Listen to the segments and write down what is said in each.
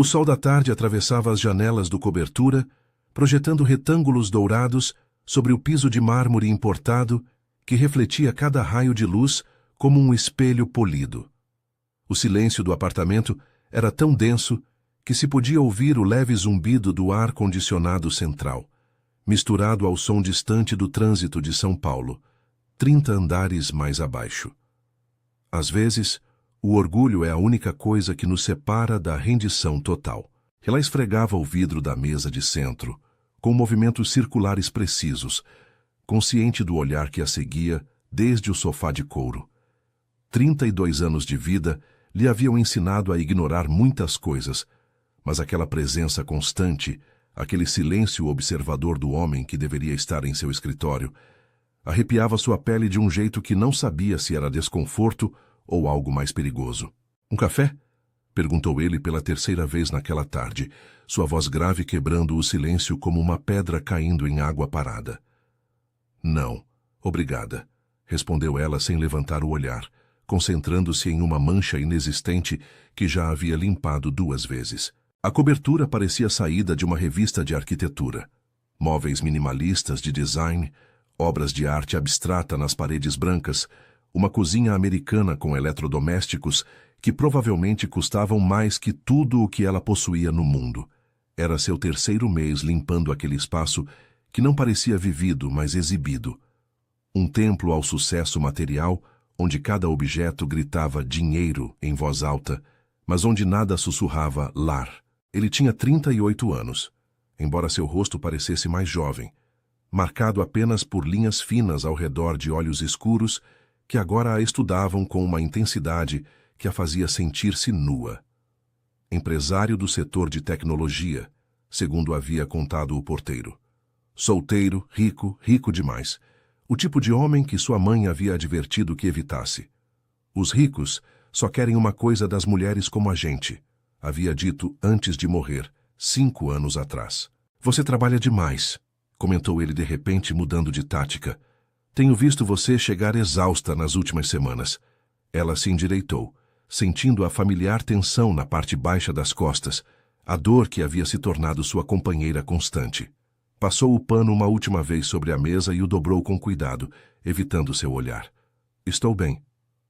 O sol da tarde atravessava as janelas do cobertura, projetando retângulos dourados sobre o piso de mármore importado que refletia cada raio de luz como um espelho polido. O silêncio do apartamento era tão denso que se podia ouvir o leve zumbido do ar-condicionado central, misturado ao som distante do trânsito de São Paulo, 30 andares mais abaixo. Às vezes, o orgulho é a única coisa que nos separa da rendição total. Ela esfregava o vidro da mesa de centro, com movimentos circulares precisos, consciente do olhar que a seguia desde o sofá de couro. 32 anos de vida lhe haviam ensinado a ignorar muitas coisas, mas aquela presença constante, aquele silêncio observador do homem que deveria estar em seu escritório, arrepiava sua pele de um jeito que não sabia se era desconforto ou algo mais perigoso. "Um café?" perguntou ele pela terceira vez naquela tarde, sua voz grave quebrando o silêncio como uma pedra caindo em água parada. "Não, obrigada", respondeu ela sem levantar o olhar, concentrando-se em uma mancha inexistente que já havia limpado 2 vezes. A cobertura parecia saída de uma revista de arquitetura. Móveis minimalistas de design, obras de arte abstrata nas paredes brancas, uma cozinha americana com eletrodomésticos que provavelmente custavam mais que tudo o que ela possuía no mundo. Era seu terceiro mês limpando aquele espaço que não parecia vivido, mas exibido. Um templo ao sucesso material, onde cada objeto gritava dinheiro em voz alta, mas onde nada sussurrava lar. Ele tinha 38 anos, embora seu rosto parecesse mais jovem, marcado apenas por linhas finas ao redor de olhos escuros que agora a estudavam com uma intensidade que a fazia sentir-se nua. Empresário do setor de tecnologia, segundo havia contado o porteiro. Solteiro, rico demais. O tipo de homem que sua mãe havia advertido que evitasse. "Os ricos só querem uma coisa das mulheres como a gente", havia dito antes de morrer, 5 anos atrás. "Você trabalha demais", comentou ele de repente, mudando de tática. "Tenho visto você chegar exausta nas últimas semanas." Ela se endireitou, sentindo a familiar tensão na parte baixa das costas, a dor que havia se tornado sua companheira constante. Passou o pano uma última vez sobre a mesa e o dobrou com cuidado, evitando seu olhar. "Estou bem."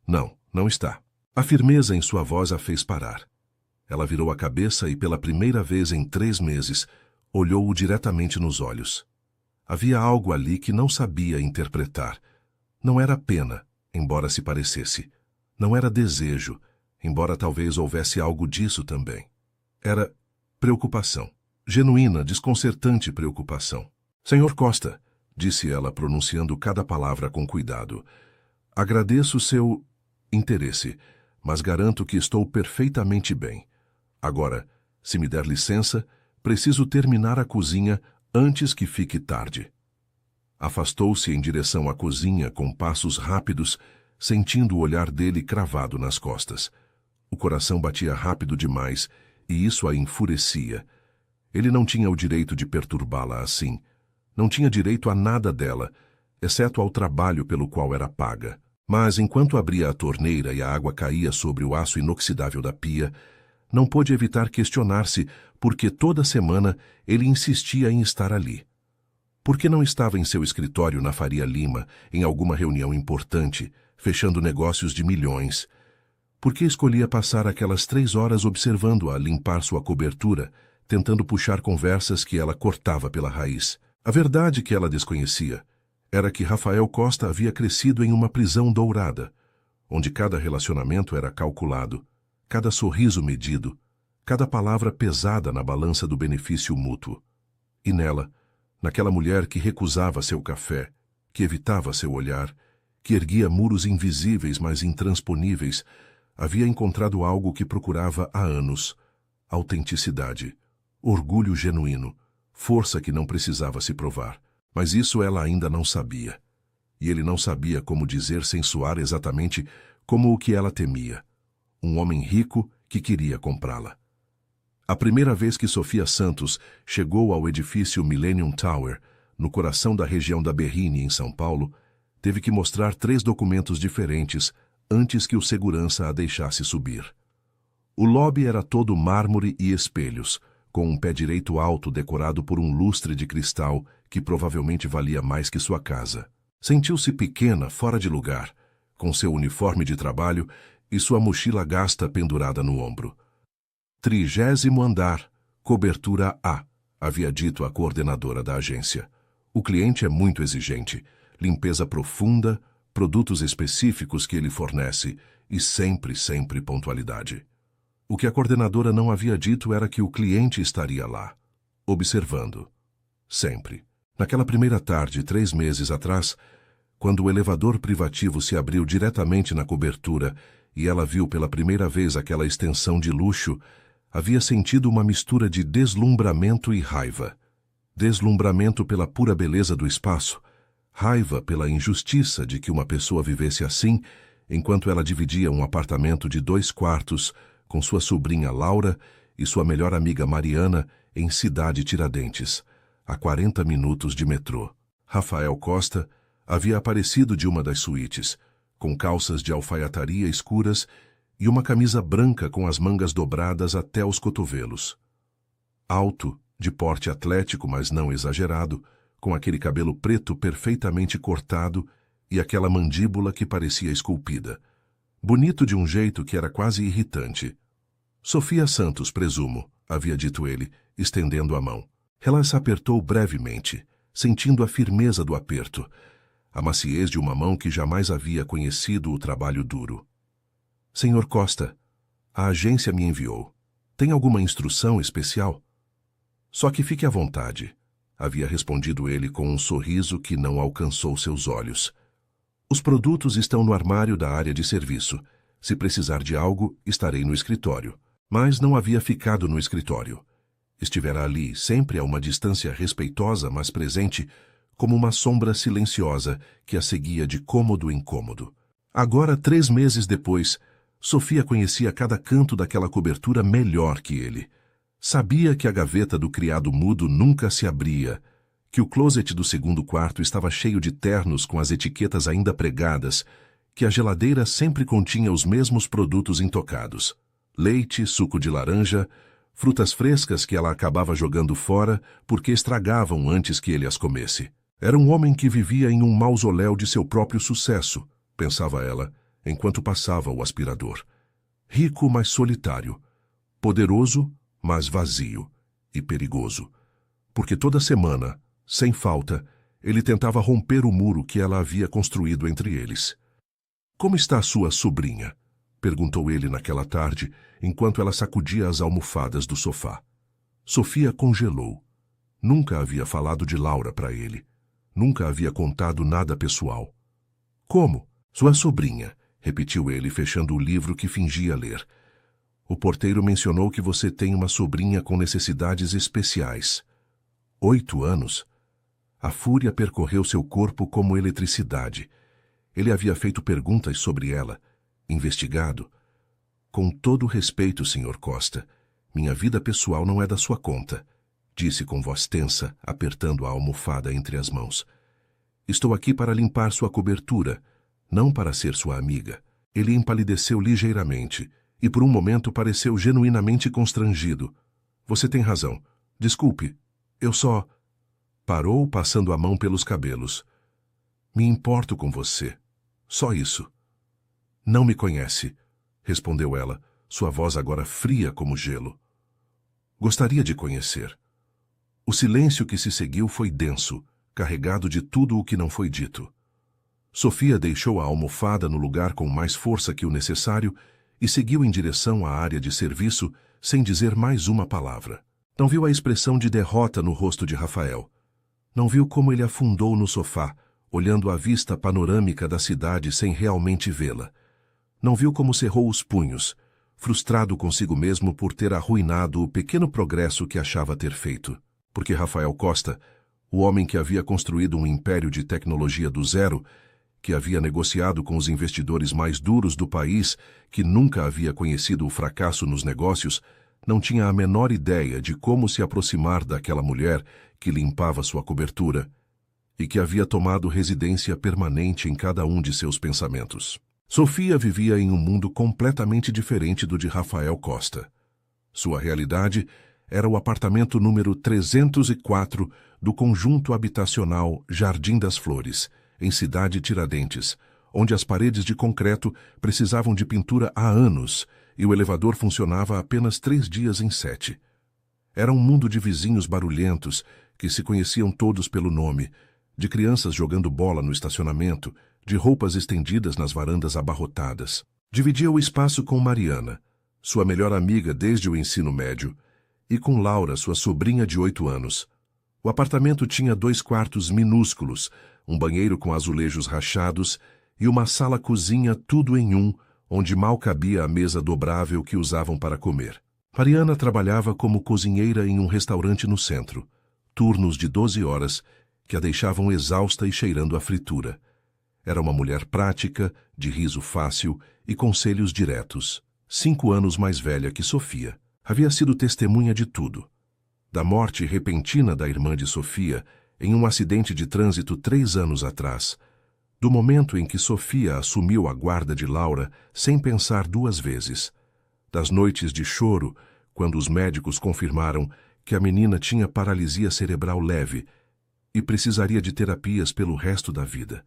"Não, não está." A firmeza em sua voz a fez parar. Ela virou a cabeça e, pela primeira vez em 3 meses, olhou-o diretamente nos olhos. Havia algo ali que não sabia interpretar. Não era pena, embora se parecesse. Não era desejo, embora talvez houvesse algo disso também. Era preocupação. Genuína, desconcertante preocupação. "Senhor Costa", disse ela, pronunciando cada palavra com cuidado, "agradeço seu interesse, mas garanto que estou perfeitamente bem. Agora, se me der licença, preciso terminar a cozinha antes que fique tarde." Afastou-se em direção à cozinha com passos rápidos, sentindo o olhar dele cravado nas costas. O coração batia rápido demais, e isso a enfurecia. Ele não tinha o direito de perturbá-la assim. Não tinha direito a nada dela, exceto ao trabalho pelo qual era paga. Mas, enquanto abria a torneira e a água caía sobre o aço inoxidável da pia, não pôde evitar questionar-se por que toda semana ele insistia em estar ali. Por que não estava em seu escritório na Faria Lima, em alguma reunião importante, fechando negócios de milhões? Por que escolhia passar aquelas 3 horas observando-a limpar sua cobertura, tentando puxar conversas que ela cortava pela raiz? A verdade que ela desconhecia era que Rafael Costa havia crescido em uma prisão dourada, onde cada relacionamento era calculado, cada sorriso medido, cada palavra pesada na balança do benefício mútuo. E nela, naquela mulher que recusava seu café, que evitava seu olhar, que erguia muros invisíveis mas intransponíveis, havia encontrado algo que procurava há anos: autenticidade, orgulho genuíno, força que não precisava se provar. Mas isso ela ainda não sabia. E ele não sabia como dizer sem soar exatamente como o que ela temia: um homem rico que queria comprá-la. A primeira vez que Sofia Santos chegou ao edifício Millennium Tower, no coração da região da Berrini, em São Paulo, teve que mostrar 3 documentos diferentes antes que o segurança a deixasse subir. O lobby era todo mármore e espelhos, com um pé direito alto decorado por um lustre de cristal que provavelmente valia mais que sua casa. Sentiu-se pequena, fora de lugar, com seu uniforme de trabalho e sua mochila gasta pendurada no ombro. 30º andar, cobertura A, havia dito a coordenadora da agência. O cliente é muito exigente, limpeza profunda, produtos específicos que ele fornece e sempre pontualidade. O que a coordenadora não havia dito era que o cliente estaria lá, observando. Sempre. Naquela primeira tarde, 3 meses atrás, quando o elevador privativo se abriu diretamente na cobertura e ela viu pela primeira vez aquela extensão de luxo, havia sentido uma mistura de deslumbramento e raiva. Deslumbramento pela pura beleza do espaço, raiva pela injustiça de que uma pessoa vivesse assim, enquanto ela dividia um apartamento de 2 quartos com sua sobrinha Laura e sua melhor amiga Mariana em Cidade Tiradentes, a 40 minutos de metrô. Rafael Costa havia aparecido de uma das suítes, com calças de alfaiataria escuras e uma camisa branca com as mangas dobradas até os cotovelos. Alto, de porte atlético, mas não exagerado, com aquele cabelo preto perfeitamente cortado e aquela mandíbula que parecia esculpida. Bonito de um jeito que era quase irritante. Sofia Santos, presumo, havia dito ele, estendendo a mão. Ela se apertou brevemente, sentindo a firmeza do aperto, a maciez de uma mão que jamais havia conhecido o trabalho duro. Senhor Costa, a agência me enviou. Tem alguma instrução especial? Só que fique à vontade, havia respondido ele com um sorriso que não alcançou seus olhos. Os produtos estão no armário da área de serviço. Se precisar de algo, estarei no escritório. Mas não havia ficado no escritório. Estivera ali, sempre a uma distância respeitosa, mas presente, como uma sombra silenciosa que a seguia de cômodo em cômodo. Agora, 3 meses depois, Sofia conhecia cada canto daquela cobertura melhor que ele. Sabia que a gaveta do criado mudo nunca se abria, que o closet do 2º quarto estava cheio de ternos com as etiquetas ainda pregadas, que a geladeira sempre continha os mesmos produtos intocados. Leite, suco de laranja, frutas frescas que ela acabava jogando fora porque estragavam antes que ele as comesse. Era um homem que vivia em um mausoléu de seu próprio sucesso, pensava ela, enquanto passava o aspirador. Rico, mas solitário. Poderoso, mas vazio e perigoso. Porque toda semana, sem falta, ele tentava romper o muro que ela havia construído entre eles. Como está a sua sobrinha? Perguntou ele naquela tarde, enquanto ela sacudia as almofadas do sofá. Sofia congelou. Nunca havia falado de Laura para ele. Nunca havia contado nada pessoal. Como? Sua sobrinha, repetiu ele, fechando o livro que fingia ler. O porteiro mencionou que você tem uma sobrinha com necessidades especiais. 8 anos? A fúria percorreu seu corpo como eletricidade. Ele havia feito perguntas sobre ela, investigado. Com todo o respeito, Sr. Costa, minha vida pessoal não é da sua conta, disse com voz tensa, apertando a almofada entre as mãos. Estou aqui para limpar sua cobertura, não para ser sua amiga. Ele empalideceu ligeiramente e por um momento pareceu genuinamente constrangido. Você tem razão. Desculpe, eu só... Parou, passando a mão pelos cabelos. Me importo com você. Só isso. Não me conhece, respondeu ela, sua voz agora fria como gelo. Gostaria de conhecer. O silêncio que se seguiu foi denso, carregado de tudo o que não foi dito. Sofia deixou a almofada no lugar com mais força que o necessário e seguiu em direção à área de serviço sem dizer mais uma palavra. Não viu a expressão de derrota no rosto de Rafael. Não viu como ele afundou no sofá, olhando a vista panorâmica da cidade sem realmente vê-la. Não viu como cerrou os punhos, frustrado consigo mesmo por ter arruinado o pequeno progresso que achava ter feito. Porque Rafael Costa, o homem que havia construído um império de tecnologia do zero, que havia negociado com os investidores mais duros do país, que nunca havia conhecido o fracasso nos negócios, não tinha a menor ideia de como se aproximar daquela mulher que limpava sua cobertura e que havia tomado residência permanente em cada um de seus pensamentos. Sofia vivia em um mundo completamente diferente do de Rafael Costa. Sua realidade era o apartamento número 304 do conjunto habitacional Jardim das Flores, em Cidade Tiradentes, onde as paredes de concreto precisavam de pintura há anos e o elevador funcionava apenas 3 dias em 7. Era um mundo de vizinhos barulhentos que se conheciam todos pelo nome, de crianças jogando bola no estacionamento, de roupas estendidas nas varandas abarrotadas. Dividia o espaço com Mariana, sua melhor amiga desde o ensino médio, e com Laura, sua sobrinha de 8 anos. O apartamento tinha 2 quartos minúsculos, um banheiro com azulejos rachados e uma sala-cozinha tudo em um, onde mal cabia a mesa dobrável que usavam para comer. Mariana trabalhava como cozinheira em um restaurante no centro, turnos de 12 horas, que a deixavam exausta e cheirando a fritura. Era uma mulher prática, de riso fácil e conselhos diretos. 5 anos mais velha que Sofia. Havia sido testemunha de tudo. Da morte repentina da irmã de Sofia, em um acidente de trânsito 3 anos atrás. Do momento em que Sofia assumiu a guarda de Laura sem pensar 2 vezes. Das noites de choro, quando os médicos confirmaram que a menina tinha paralisia cerebral leve e precisaria de terapias pelo resto da vida.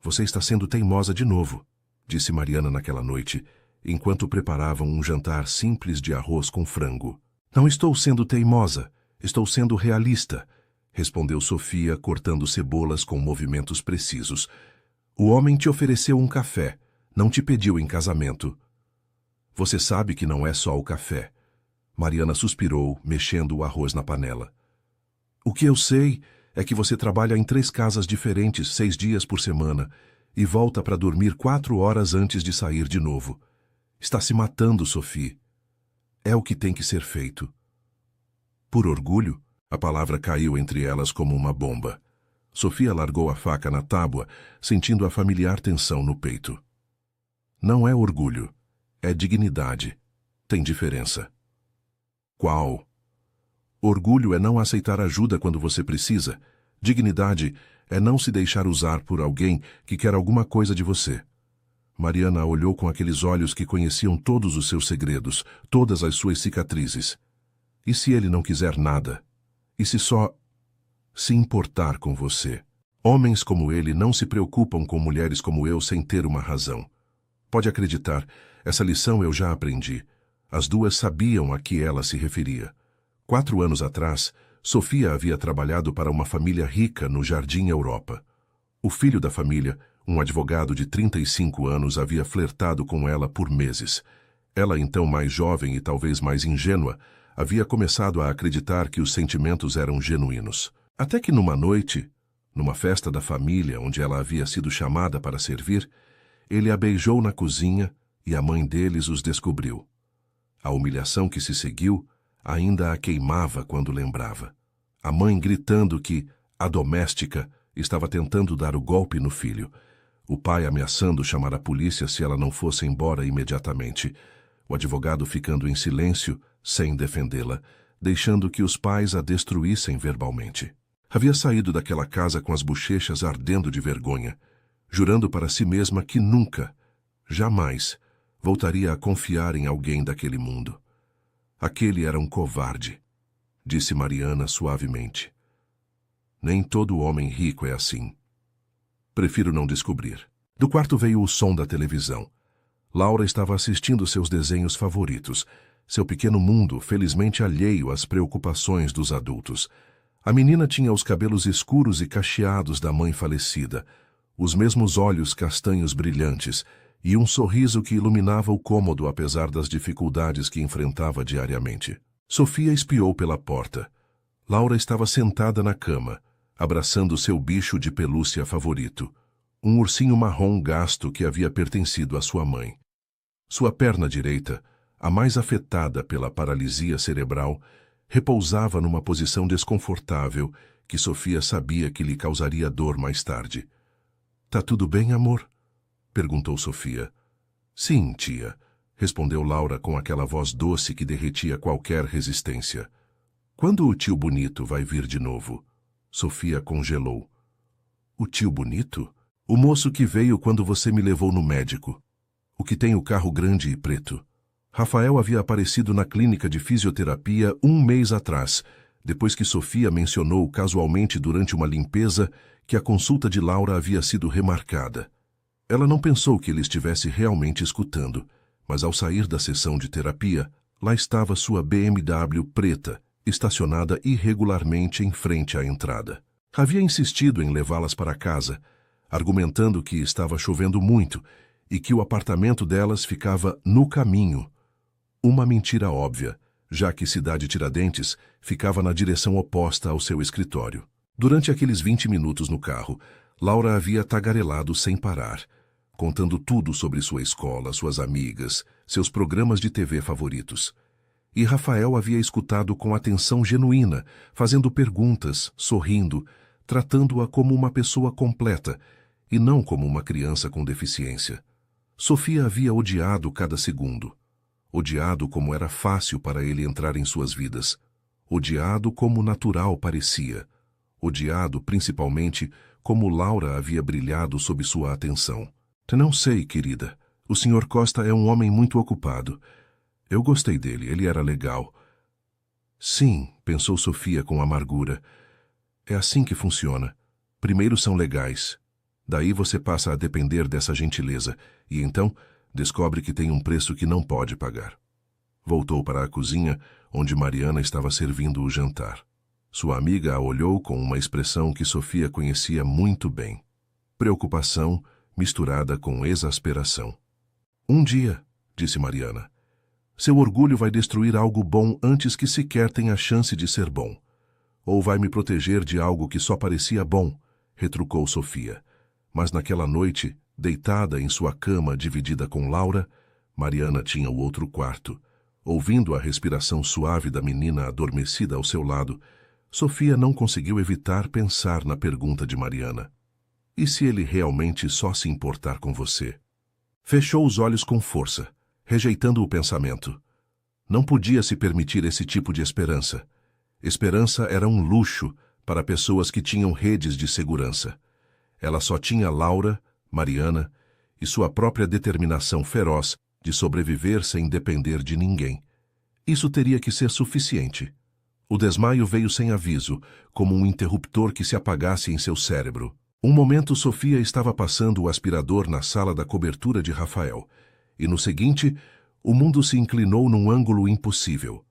Você está sendo teimosa de novo, disse Mariana naquela noite, enquanto preparavam um jantar simples de arroz com frango. Não estou sendo teimosa, estou sendo realista, respondeu Sofia, cortando cebolas com movimentos precisos. O homem te ofereceu um café, não te pediu em casamento. Você sabe que não é só o café. Mariana suspirou, mexendo o arroz na panela. O que eu sei é que você trabalha em 3 casas diferentes 6 dias por semana e volta para dormir 4 horas antes de sair de novo. Está se matando, Sophie. É o que tem que ser feito. Por orgulho, a palavra caiu entre elas como uma bomba. Sofia largou a faca na tábua, sentindo a familiar tensão no peito. Não é orgulho, é dignidade. Tem diferença. Qual? Orgulho é não aceitar ajuda quando você precisa. Dignidade é não se deixar usar por alguém que quer alguma coisa de você. Mariana olhou com aqueles olhos que conheciam todos os seus segredos, todas as suas cicatrizes. E se ele não quiser nada? E se só se importar com você? Homens como ele não se preocupam com mulheres como eu sem ter uma razão. Pode acreditar, essa lição eu já aprendi. As duas sabiam a que ela se referia. 4 anos atrás, Sofia havia trabalhado para uma família rica no Jardim Europa. O filho da família, um advogado de 35 anos, havia flertado com ela por meses. Ela, então mais jovem e talvez mais ingênua, havia começado a acreditar que os sentimentos eram genuínos. Até que numa noite, numa festa da família onde ela havia sido chamada para servir, ele a beijou na cozinha e a mãe deles os descobriu. A humilhação que se seguiu ainda a queimava quando lembrava. A mãe gritando que a doméstica estava tentando dar o golpe no filho. O pai ameaçando chamar a polícia se ela não fosse embora imediatamente. O advogado ficando em silêncio, sem defendê-la, deixando que os pais a destruíssem verbalmente. Havia saído daquela casa com as bochechas ardendo de vergonha, jurando para si mesma que nunca, jamais, voltaria a confiar em alguém daquele mundo. Aquele era um covarde, disse Mariana suavemente. Nem todo homem rico é assim. Prefiro não descobrir. Do quarto veio o som da televisão. Laura estava assistindo seus desenhos favoritos, seu pequeno mundo felizmente alheio às preocupações dos adultos. A menina tinha os cabelos escuros e cacheados da mãe falecida, os mesmos olhos castanhos brilhantes e um sorriso que iluminava o cômodo apesar das dificuldades que enfrentava diariamente. Sofia espiou pela porta. Laura estava sentada na cama, abraçando seu bicho de pelúcia favorito, um ursinho marrom gasto que havia pertencido à sua mãe. Sua perna direita, a mais afetada pela paralisia cerebral, repousava numa posição desconfortável que Sofia sabia que lhe causaria dor mais tarde. — Tá tudo bem, amor? Perguntou Sofia. — Sim, tia, respondeu Laura com aquela voz doce que derretia qualquer resistência. — Quando o tio bonito vai vir de novo? Sofia congelou. — O tio bonito? O moço que veio quando você me levou no médico. O que tem o carro grande e preto. Rafael havia aparecido na clínica de fisioterapia 1 mês atrás, depois que Sofia mencionou casualmente durante uma limpeza que a consulta de Laura havia sido remarcada. Ela não pensou que ele estivesse realmente escutando, mas ao sair da sessão de terapia, lá estava sua BMW preta, estacionada irregularmente em frente à entrada. Havia insistido em levá-las para casa, argumentando que estava chovendo muito e que o apartamento delas ficava no caminho. Uma mentira óbvia, já que Cidade Tiradentes ficava na direção oposta ao seu escritório. Durante aqueles 20 minutos no carro, Laura havia tagarelado sem parar, contando tudo sobre sua escola, suas amigas, seus programas de TV favoritos. E Rafael havia escutado com atenção genuína, fazendo perguntas, sorrindo, tratando-a como uma pessoa completa e não como uma criança com deficiência. Sofia havia odiado cada segundo. Odiado como era fácil para ele entrar em suas vidas. Odiado como natural parecia. Odiado, principalmente, como Laura havia brilhado sob sua atenção. Não sei, querida. O Sr. Costa é um homem muito ocupado. Eu gostei dele, ele era legal. Sim, pensou Sofia com amargura. É assim que funciona. Primeiro são legais. Daí você passa a depender dessa gentileza, e então descobre que tem um preço que não pode pagar. Voltou para a cozinha, onde Mariana estava servindo o jantar. Sua amiga a olhou com uma expressão que Sofia conhecia muito bem. Preocupação misturada com exasperação. Um dia, disse Mariana, seu orgulho vai destruir algo bom antes que sequer tenha chance de ser bom. Ou vai me proteger de algo que só parecia bom, retrucou Sofia. Mas naquela noite, deitada em sua cama dividida com Laura, Mariana tinha o outro quarto. Ouvindo a respiração suave da menina adormecida ao seu lado, Sofia não conseguiu evitar pensar na pergunta de Mariana. E se ele realmente só se importar com você? Fechou os olhos com força, rejeitando o pensamento. Não podia se permitir esse tipo de esperança. Esperança era um luxo para pessoas que tinham redes de segurança. Ela só tinha Laura, Mariana e sua própria determinação feroz de sobreviver sem depender de ninguém. Isso teria que ser suficiente. O desmaio veio sem aviso, como um interruptor que se apagasse em seu cérebro. Um momento Sofia estava passando o aspirador na sala da cobertura de Rafael, e no seguinte, o mundo se inclinou num ângulo impossível.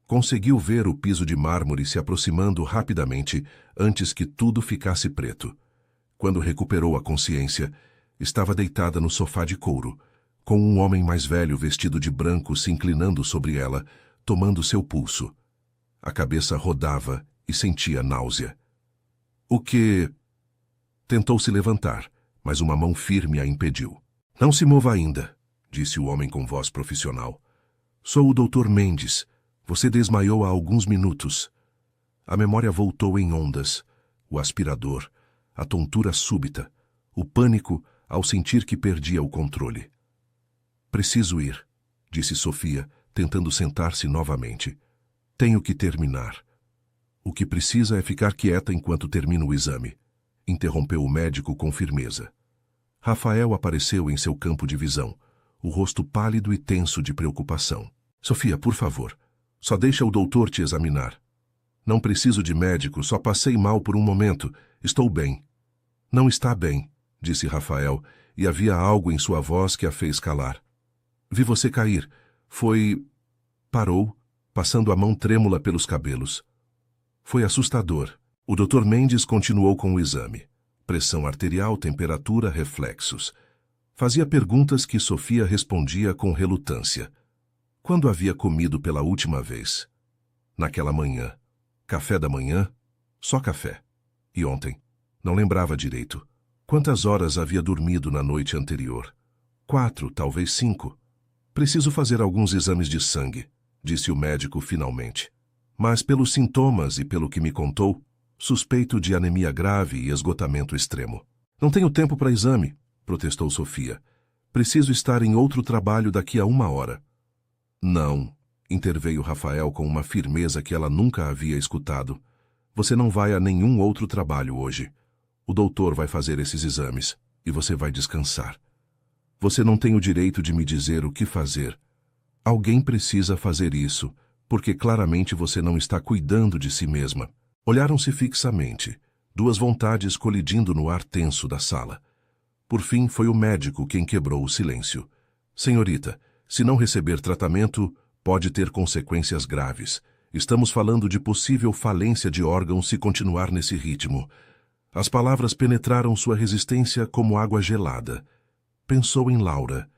Conseguiu ver o piso de mármore se aproximando rapidamente antes que tudo ficasse preto. Quando recuperou a consciência, estava deitada no sofá de couro, com um homem mais velho vestido de branco se inclinando sobre ela, tomando seu pulso. A cabeça rodava e sentia náusea. O que... Tentou se levantar, mas uma mão firme a impediu. Não se mova ainda, disse o homem com voz profissional. Sou o Dr. Mendes. Você desmaiou há alguns minutos. A memória voltou em ondas. O aspirador, a tontura súbita, o pânico ao sentir que perdia o controle. Preciso ir, disse Sofia, tentando sentar-se novamente. Tenho que terminar. O que precisa é ficar quieta enquanto termino o exame, interrompeu o médico com firmeza. Rafael apareceu em seu campo de visão, o rosto pálido e tenso de preocupação. Sofia, por favor, só deixa o doutor te examinar. Não preciso de médico, só passei mal por um momento. Estou bem. Não está bem, disse Rafael, e havia algo em sua voz que a fez calar. Vi você cair. Foi... Parou, passando a mão trêmula pelos cabelos. Foi assustador. O Dr. Mendes continuou com o exame. Pressão arterial, temperatura, reflexos. Fazia perguntas que Sofia respondia com relutância. Quando havia comido pela última vez? Naquela manhã. Café da manhã? Só café. E ontem? Não lembrava direito. Quantas horas havia dormido na noite anterior? 4, talvez 5. Preciso fazer alguns exames de sangue, disse o médico finalmente. Mas pelos sintomas e pelo que me contou, suspeito de anemia grave e esgotamento extremo. Não tenho tempo para exame, protestou Sofia. Preciso estar em outro trabalho daqui a 1 hora. Não, interveio Rafael com uma firmeza que ela nunca havia escutado. Você não vai a nenhum outro trabalho hoje. O doutor vai fazer esses exames. e você vai descansar. Você não tem o direito de me dizer o que fazer. Alguém precisa fazer isso, porque claramente você não está cuidando de si mesma. Olharam-se fixamente, duas vontades colidindo no ar tenso da sala. Por fim, foi o médico quem quebrou o silêncio. Senhorita, se não receber tratamento, pode ter consequências graves. Estamos falando de possível falência de órgãos se continuar nesse ritmo. As palavras penetraram sua resistência como água gelada. Pensou em Laura.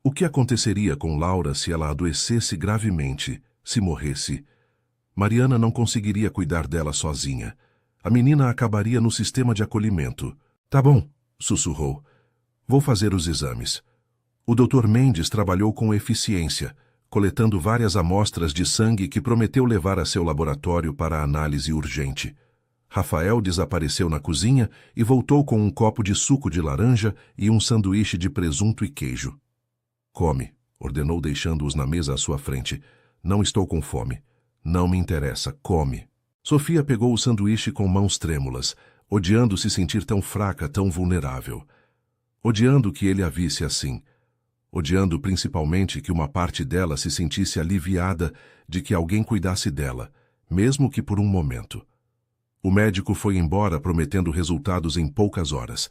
O que aconteceria com Laura se ela adoecesse gravemente, se morresse? Mariana não conseguiria cuidar dela sozinha. A menina acabaria no sistema de acolhimento. Tá bom, sussurrou. Vou fazer os exames. O Dr. Mendes trabalhou com eficiência, coletando várias amostras de sangue que prometeu levar a seu laboratório para análise urgente. Rafael desapareceu na cozinha e voltou com um copo de suco de laranja e um sanduíche de presunto e queijo. Come, ordenou deixando-os na mesa à sua frente. Não estou com fome. Não me interessa, come. Sofia pegou o sanduíche com mãos trêmulas, odiando se sentir tão fraca, tão vulnerável. Odiando que ele a visse assim. Odiando principalmente que uma parte dela se sentisse aliviada de que alguém cuidasse dela, mesmo que por um momento. O médico foi embora prometendo resultados em poucas horas.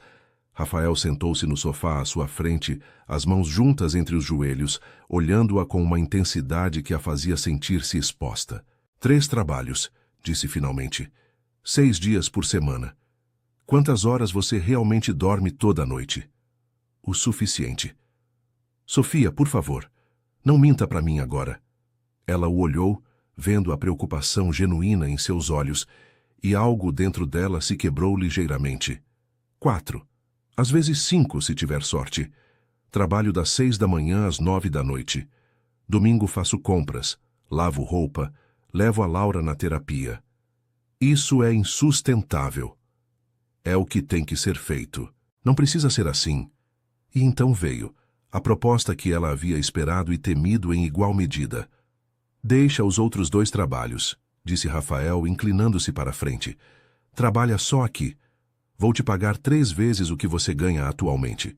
Rafael sentou-se no sofá à sua frente, as mãos juntas entre os joelhos, olhando-a com uma intensidade que a fazia sentir-se exposta. 3 trabalhos, disse finalmente. 6 dias por semana. Quantas horas você realmente dorme toda a noite? O suficiente. Sofia, por favor, não minta para mim agora. Ela o olhou, vendo a preocupação genuína em seus olhos, e algo dentro dela se quebrou ligeiramente. 4. Às vezes 5, se tiver sorte. Trabalho das 6 da manhã às 9 da noite. Domingo faço compras, lavo roupa, levo a Laura na terapia. Isso é insustentável. É o que tem que ser feito. Não precisa ser assim. E então veio a proposta que ela havia esperado e temido em igual medida. Deixa os outros 2 trabalhos, disse Rafael, inclinando-se para a frente. Trabalha só aqui. Vou te pagar 3 vezes o que você ganha atualmente.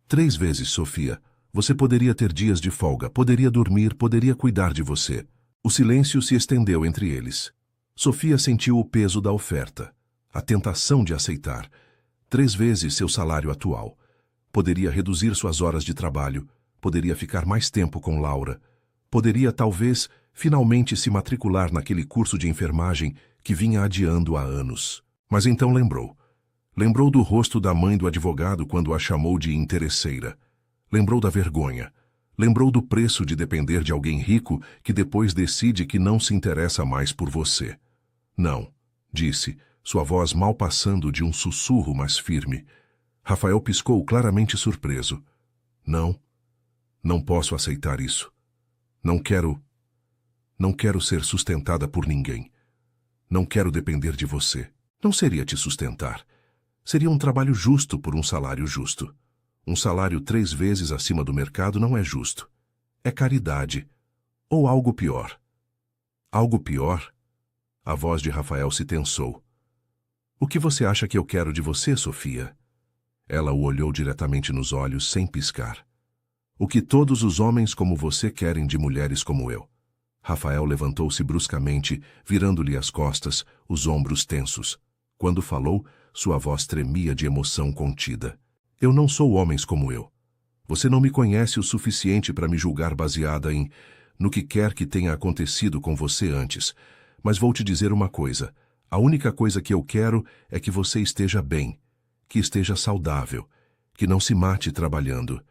3 vezes, Sofia. Você poderia ter dias de folga, poderia dormir, poderia cuidar de você. O silêncio se estendeu entre eles. Sofia sentiu o peso da oferta, a tentação de aceitar. 3 vezes seu salário atual. Poderia reduzir suas horas de trabalho, poderia ficar mais tempo com Laura, poderia, talvez, finalmente se matricular naquele curso de enfermagem que vinha adiando há anos. Mas então lembrou. Lembrou do rosto da mãe do advogado quando a chamou de interesseira. Lembrou da vergonha. Lembrou do preço de depender de alguém rico que depois decide que não se interessa mais por você. Não, disse, sua voz mal passando de um sussurro mais firme. Rafael piscou claramente surpreso. Não, não posso aceitar isso. Não quero ser sustentada por ninguém. Não quero depender de você. Não seria te sustentar. Seria um trabalho justo por um salário justo. Um salário 3 vezes acima do mercado não é justo. É caridade. Ou algo pior. Algo pior? A voz de Rafael se tensou. O que você acha que eu quero de você, Sofia? Ela o olhou diretamente nos olhos, sem piscar. O que todos os homens como você querem de mulheres como eu. Rafael levantou-se bruscamente, virando-lhe as costas, os ombros tensos. Quando falou, sua voz tremia de emoção contida. Eu não sou homens como eu. Você não me conhece o suficiente para me julgar baseada no que quer que tenha acontecido com você antes. Mas vou te dizer uma coisa. A única coisa que eu quero é que você esteja bem, que esteja saudável, que não se mate trabalhando.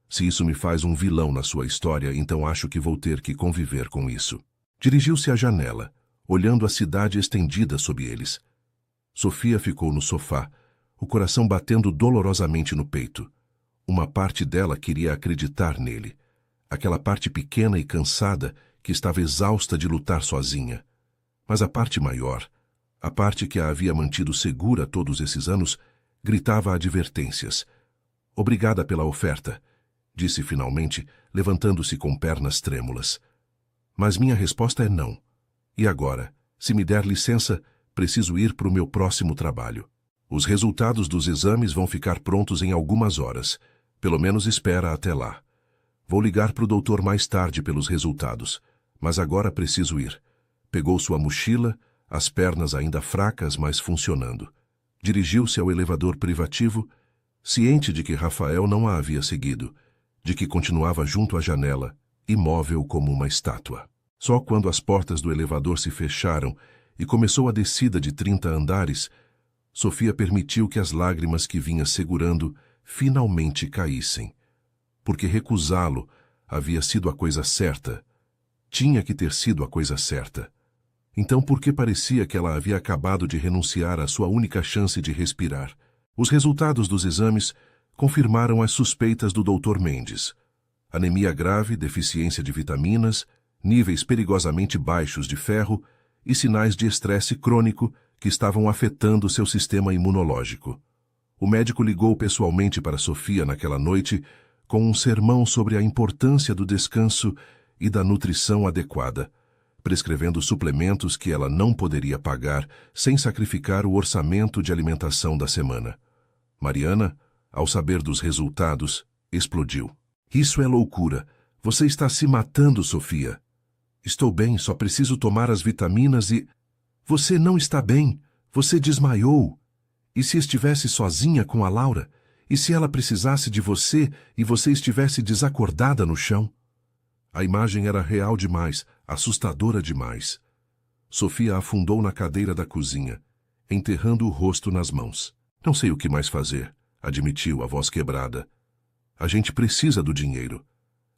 Se isso me faz um vilão na sua história, então acho que vou ter que conviver com isso. Dirigiu-se à janela, olhando a cidade estendida sob eles. Sofia ficou no sofá, o coração batendo dolorosamente no peito. Uma parte dela queria acreditar nele. Aquela parte pequena e cansada que estava exausta de lutar sozinha. Mas a parte maior, a parte que a havia mantido segura todos esses anos, gritava advertências. Obrigada pela oferta, disse finalmente, levantando-se com pernas trêmulas. Mas minha resposta é não. E agora, se me der licença, preciso ir para o meu próximo trabalho. Os resultados dos exames vão ficar prontos em algumas horas. Pelo menos espera até lá. Vou ligar para o doutor mais tarde pelos resultados, mas agora preciso ir. Pegou sua mochila, as pernas ainda fracas, mas funcionando. Dirigiu-se ao elevador privativo, ciente de que Rafael não a havia seguido, de que continuava junto à janela, imóvel como uma estátua. Só quando as portas do elevador se fecharam e começou a descida de 30 andares, Sofia permitiu que as lágrimas que vinha segurando finalmente caíssem. Porque recusá-lo havia sido a coisa certa. Tinha que ter sido a coisa certa. Então por que parecia que ela havia acabado de renunciar à sua única chance de respirar? Os resultados dos exames confirmaram as suspeitas do Dr. Mendes. Anemia grave, deficiência de vitaminas, níveis perigosamente baixos de ferro e sinais de estresse crônico que estavam afetando seu sistema imunológico. O médico ligou pessoalmente para Sofia naquela noite com um sermão sobre a importância do descanso e da nutrição adequada, prescrevendo suplementos que ela não poderia pagar sem sacrificar o orçamento de alimentação da semana. Mariana, ao saber dos resultados, explodiu. Isso é loucura. Você está se matando, Sofia. Estou bem, só preciso tomar as vitaminas e... Você não está bem. Você desmaiou. E se estivesse sozinha com a Laura? E se ela precisasse de você e você estivesse desacordada no chão? A imagem era real demais, assustadora demais. Sofia afundou na cadeira da cozinha, enterrando o rosto nas mãos. Não sei o que mais fazer, admitiu, a voz quebrada. A gente precisa do dinheiro.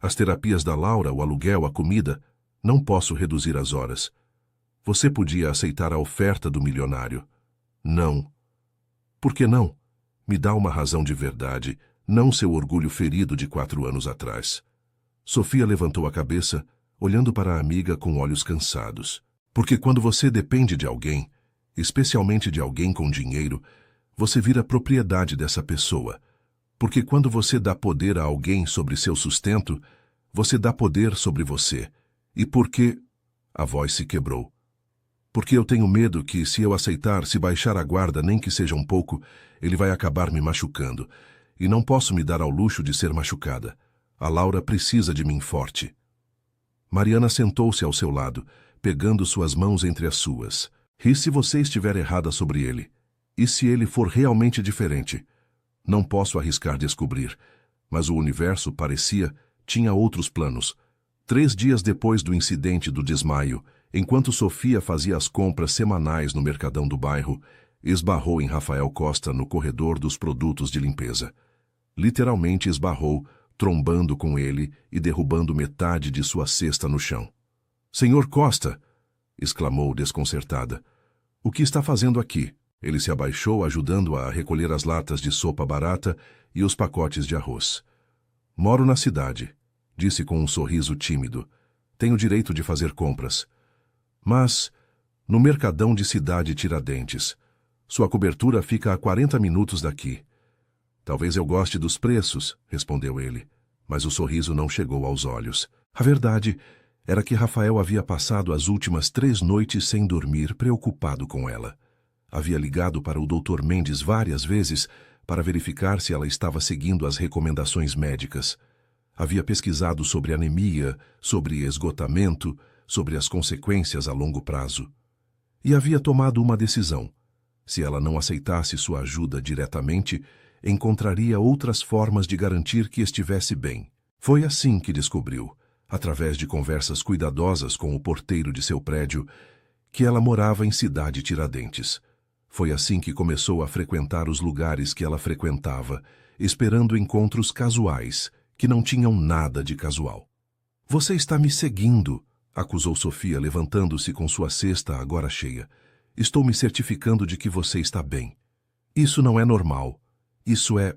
As terapias da Laura, o aluguel, a comida, não posso reduzir as horas. Você podia aceitar a oferta do milionário. Não. Por que não? Me dá uma razão de verdade, não seu orgulho ferido de 4 anos atrás. Sofia levantou a cabeça, olhando para a amiga com olhos cansados. Porque quando você depende de alguém, especialmente de alguém com dinheiro, você vira propriedade dessa pessoa. Porque quando você dá poder a alguém sobre seu sustento, você dá poder sobre você. E porque... A voz se quebrou. Porque eu tenho medo que, se eu aceitar, se baixar a guarda, nem que seja um pouco, ele vai acabar me machucando. E não posso me dar ao luxo de ser machucada. A Laura precisa de mim forte. Mariana sentou-se ao seu lado, pegando suas mãos entre as suas. E se você estiver errada sobre ele? E se ele for realmente diferente? Não posso arriscar descobrir. Mas o universo, parecia, tinha outros planos. 3 dias depois do incidente do desmaio, enquanto Sofia fazia as compras semanais no mercadão do bairro, esbarrou em Rafael Costa no corredor dos produtos de limpeza. Literalmente esbarrou, trombando com ele e derrubando metade de sua cesta no chão. "Senhor Costa!" exclamou desconcertada. "O que está fazendo aqui?" Ele se abaixou, ajudando-a a recolher as latas de sopa barata e os pacotes de arroz. "Moro na cidade", disse com um sorriso tímido. "Tenho direito de fazer compras. Mas, no Mercadão de Cidade Tiradentes, sua cobertura fica a 40 minutos daqui." "Talvez eu goste dos preços", respondeu ele, mas o sorriso não chegou aos olhos. A verdade era que Rafael havia passado as últimas 3 noites sem dormir, preocupado com ela. Havia ligado para o Dr. Mendes várias vezes para verificar se ela estava seguindo as recomendações médicas. Havia pesquisado sobre anemia, sobre esgotamento, sobre as consequências a longo prazo. E havia tomado uma decisão. Se ela não aceitasse sua ajuda diretamente, encontraria outras formas de garantir que estivesse bem. Foi assim que descobriu, através de conversas cuidadosas com o porteiro de seu prédio, que ela morava em Cidade Tiradentes. Foi assim que começou a frequentar os lugares que ela frequentava, esperando encontros casuais, que não tinham nada de casual. "Você está me seguindo", acusou Sofia, levantando-se com sua cesta agora cheia. "Estou me certificando de que você está bem. Isso não é normal. Isso é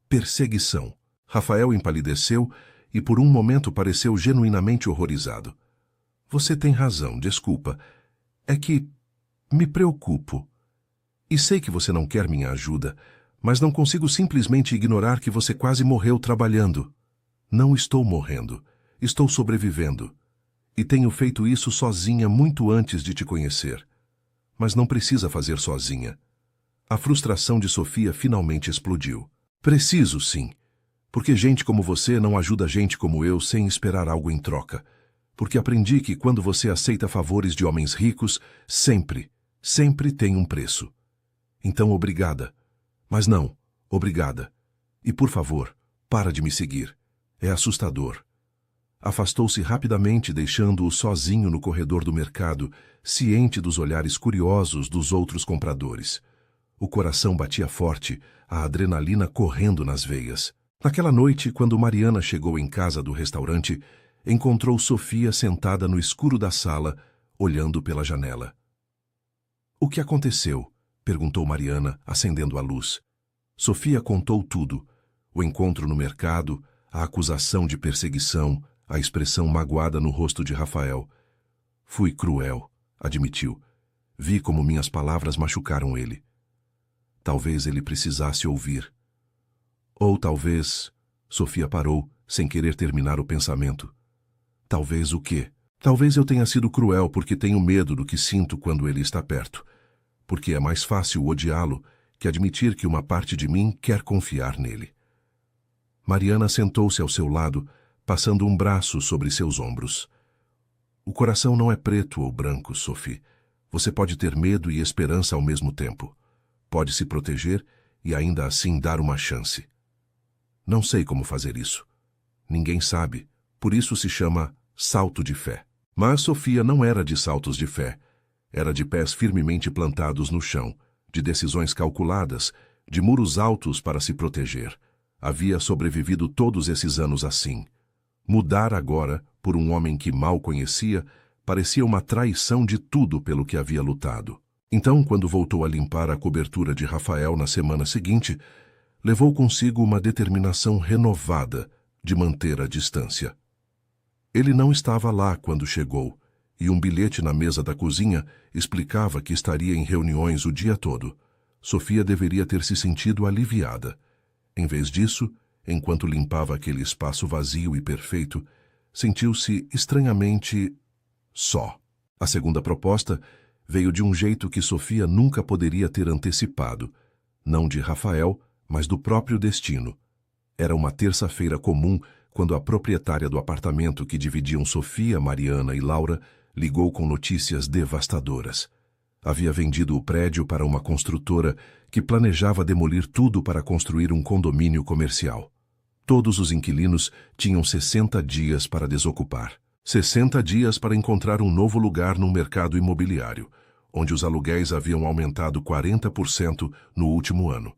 perseguição." Rafael empalideceu e por um momento pareceu genuinamente horrorizado. "Você tem razão, desculpa. É que me preocupo. E sei que você não quer minha ajuda, mas não consigo simplesmente ignorar que você quase morreu trabalhando." "Não estou morrendo. Estou sobrevivendo. E tenho feito isso sozinha muito antes de te conhecer. Mas não precisa fazer sozinha. A frustração de Sofia finalmente explodiu. Preciso, sim. Porque gente como você não ajuda gente como eu sem esperar algo em troca. Porque aprendi que quando você aceita favores de homens ricos, sempre tem um preço. Então, obrigada. Mas não, obrigada. E por favor, para de me seguir. É assustador. Afastou-se rapidamente, deixando-o sozinho no corredor do mercado, ciente dos olhares curiosos dos outros compradores. O coração batia forte, a adrenalina correndo nas veias. Naquela noite, quando Mariana chegou em casa do restaurante, encontrou Sofia sentada no escuro da sala, olhando pela janela. "O que aconteceu?" perguntou Mariana, acendendo a luz. Sofia contou tudo: o encontro no mercado, a acusação de perseguição, a expressão magoada no rosto de Rafael. "Fui cruel", admitiu. "Vi como minhas palavras machucaram ele. Talvez ele precisasse ouvir." Ou talvez... Sofia parou, sem querer terminar o pensamento. Talvez o quê? Talvez eu tenha sido cruel porque tenho medo do que sinto quando ele está perto. Porque é mais fácil odiá-lo que admitir que uma parte de mim quer confiar nele. Mariana sentou-se ao seu lado, passando um braço sobre seus ombros. "O coração não é preto ou branco, Sophie. Você pode ter medo e esperança ao mesmo tempo. Pode se proteger e ainda assim dar uma chance. Não sei como fazer isso. Ninguém sabe, por isso se chama salto de fé." Mas Sofia não era de saltos de fé. Era de pés firmemente plantados no chão, de decisões calculadas, de muros altos para se proteger. Havia sobrevivido todos esses anos assim. Mudar agora, por um homem que mal conhecia, parecia uma traição de tudo pelo que havia lutado. Então, quando voltou a limpar a cobertura de Rafael na semana seguinte, levou consigo uma determinação renovada de manter a distância. Ele não estava lá quando chegou, e um bilhete na mesa da cozinha explicava que estaria em reuniões o dia todo. Sofia deveria ter se sentido aliviada. Em vez disso, enquanto limpava aquele espaço vazio e perfeito, sentiu-se estranhamente só. A segunda proposta veio de um jeito que Sofia nunca poderia ter antecipado, não de Rafael, mas do próprio destino. Era uma terça-feira comum, quando a proprietária do apartamento que dividiam Sofia, Mariana e Laura ligou com notícias devastadoras. Havia vendido o prédio para uma construtora que planejava demolir tudo para construir um condomínio comercial. Todos os inquilinos tinham 60 dias para desocupar. 60 dias para encontrar um novo lugar no mercado imobiliário, onde os aluguéis haviam aumentado 40% no último ano.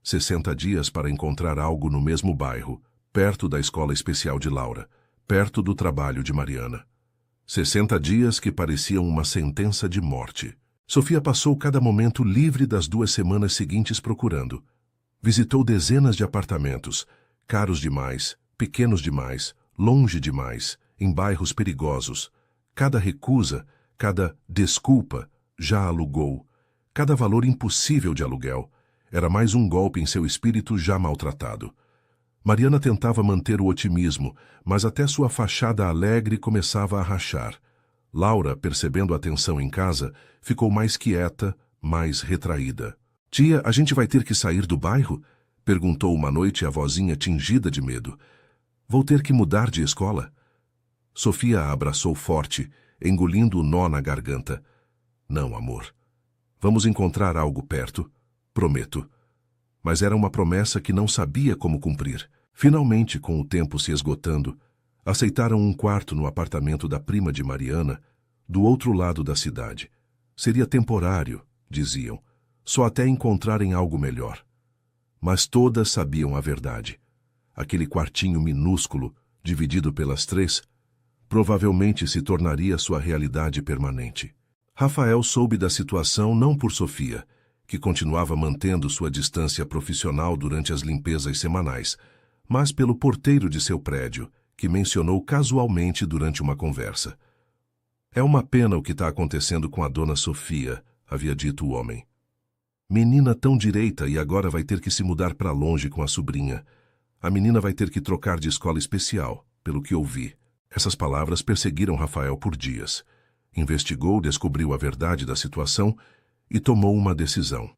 60 dias para encontrar algo no mesmo bairro, perto da escola especial de Laura, perto do trabalho de Mariana. 60 dias que pareciam uma sentença de morte. Sofia passou cada momento livre das 2 semanas seguintes procurando. Visitou dezenas de apartamentos, caros demais, pequenos demais, longe demais, em bairros perigosos. Cada recusa, cada desculpa, já alugou. Cada valor impossível de aluguel era mais um golpe em seu espírito já maltratado. Mariana tentava manter o otimismo, mas até sua fachada alegre começava a rachar. Laura, percebendo a tensão em casa, ficou mais quieta, mais retraída. "Tia, a gente vai ter que sair do bairro?" perguntou uma noite a vozinha tingida de medo. "Vou ter que mudar de escola?" Sofia a abraçou forte, engolindo o nó na garganta. "Não, amor. Vamos encontrar algo perto, prometo." Mas era uma promessa que não sabia como cumprir. Finalmente, com o tempo se esgotando, aceitaram um quarto no apartamento da prima de Mariana, do outro lado da cidade. Seria temporário, diziam, só até encontrarem algo melhor. Mas todas sabiam a verdade. Aquele quartinho minúsculo, dividido pelas 3, provavelmente se tornaria sua realidade permanente. Rafael soube da situação não por Sofia, que continuava mantendo sua distância profissional durante as limpezas semanais, mas pelo porteiro de seu prédio, que mencionou casualmente durante uma conversa. "É uma pena o que está acontecendo com a dona Sofia", havia dito o homem. "Menina tão direita e agora vai ter que se mudar para longe com a sobrinha. A menina vai ter que trocar de escola especial, pelo que ouvi." Essas palavras perseguiram Rafael por dias. Investigou, descobriu a verdade da situação e tomou uma decisão.